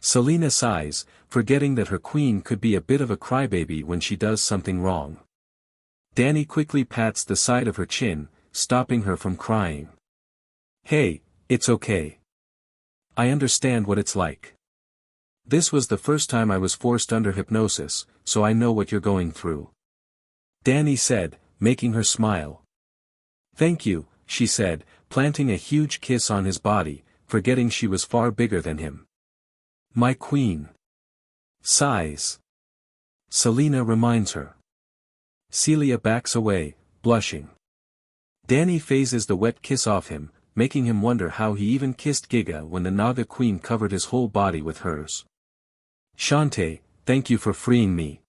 Selena sighs, forgetting that her queen could be a bit of a crybaby when she does something wrong. Danny quickly pats the side of her chin, stopping her from crying. Hey, it's okay. I understand what it's like. This was the first time I was forced under hypnosis, so I know what you're going through. Danny said, making her smile. Thank you, she said, planting a huge kiss on his body, forgetting she was far bigger than him. My queen. Sighs. Selena reminds her. Celia backs away, blushing. Danny phases the wet kiss off him, making him wonder how he even kissed Giga when the Naga queen covered his whole body with hers. Shantae, thank you for freeing me.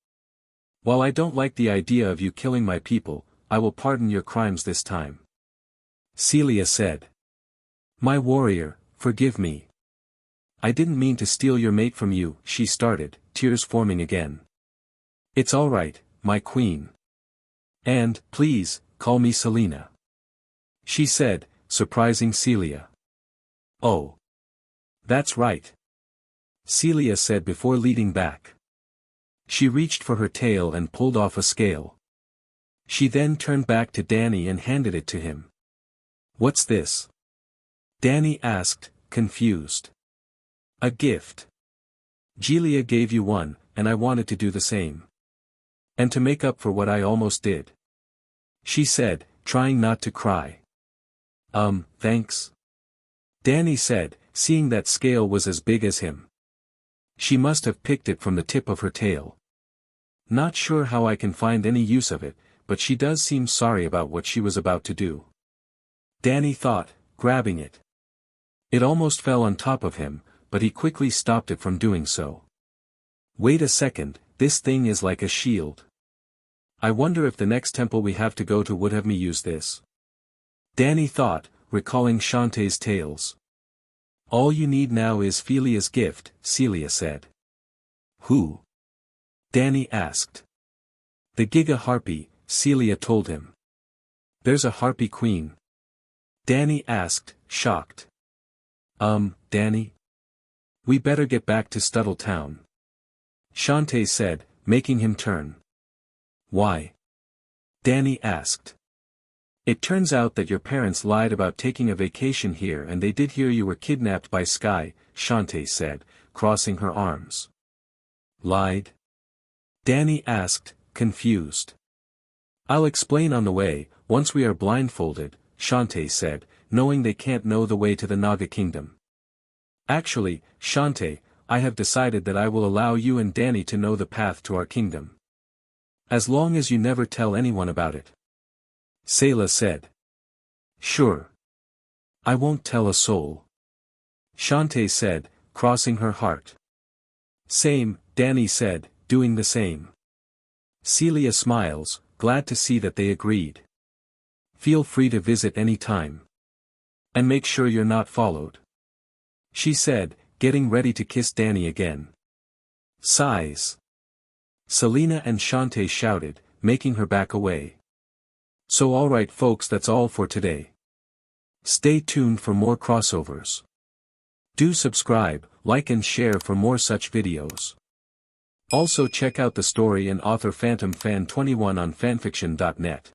While I don't like the idea of you killing my people, I will pardon your crimes this time. Celia said. My warrior, forgive me. I didn't mean to steal your mate from you, she started, tears forming again. It's all right, my queen. And, please, call me Selena. She said, surprising Celia. Oh. That's right. Celia said before leading back. She reached for her tail and pulled off a scale. She then turned back to Danny and handed it to him. What's this? Danny asked, confused. A gift. Julia gave you one, and I wanted to do the same. And to make up for what I almost did. She said, trying not to cry. Thanks. Danny said, seeing that scale was as big as him. She must have picked it from the tip of her tail. Not sure how I can find any use of it, but she does seem sorry about what she was about to do. Danny thought, grabbing it. It almost fell on top of him, but he quickly stopped it from doing so. Wait a second, this thing is like a shield. I wonder if the next temple we have to go to would have me use this. Danny thought, recalling Shantae's tales. All you need now is Felia's gift, Celia said. Who? Danny asked. The Giga Harpy, Celia told him. There's a Harpy Queen. Danny asked, shocked. Danny? We better get back to Stuttle Town. Shantae said, making him turn. Why? Danny asked. It turns out that your parents lied about taking a vacation here and they did hear you were kidnapped by Sky, Shantae said, crossing her arms. Lied? Danny asked, confused. I'll explain on the way, once we are blindfolded, Shantae said, knowing they can't know the way to the Naga Kingdom. Actually, Shantae, I have decided that I will allow you and Danny to know the path to our kingdom. As long as you never tell anyone about it. Sayla said. Sure. I won't tell a soul. Shantae said, crossing her heart. Same, Danny said, doing the same. Celia smiles, glad to see that they agreed. Feel free to visit any time. And make sure you're not followed. She said, getting ready to kiss Danny again. Sighs. Selena and Shantae shouted, making her back away. So alright folks, that's all for today. Stay tuned for more crossovers. Do subscribe, like and share for more such videos. Also check out the story and author Phantom Fan 21 on FANFICTIONnet.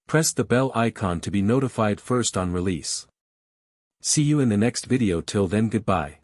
Press the bell icon to be notified first on release. See you in the next video, till then goodbye.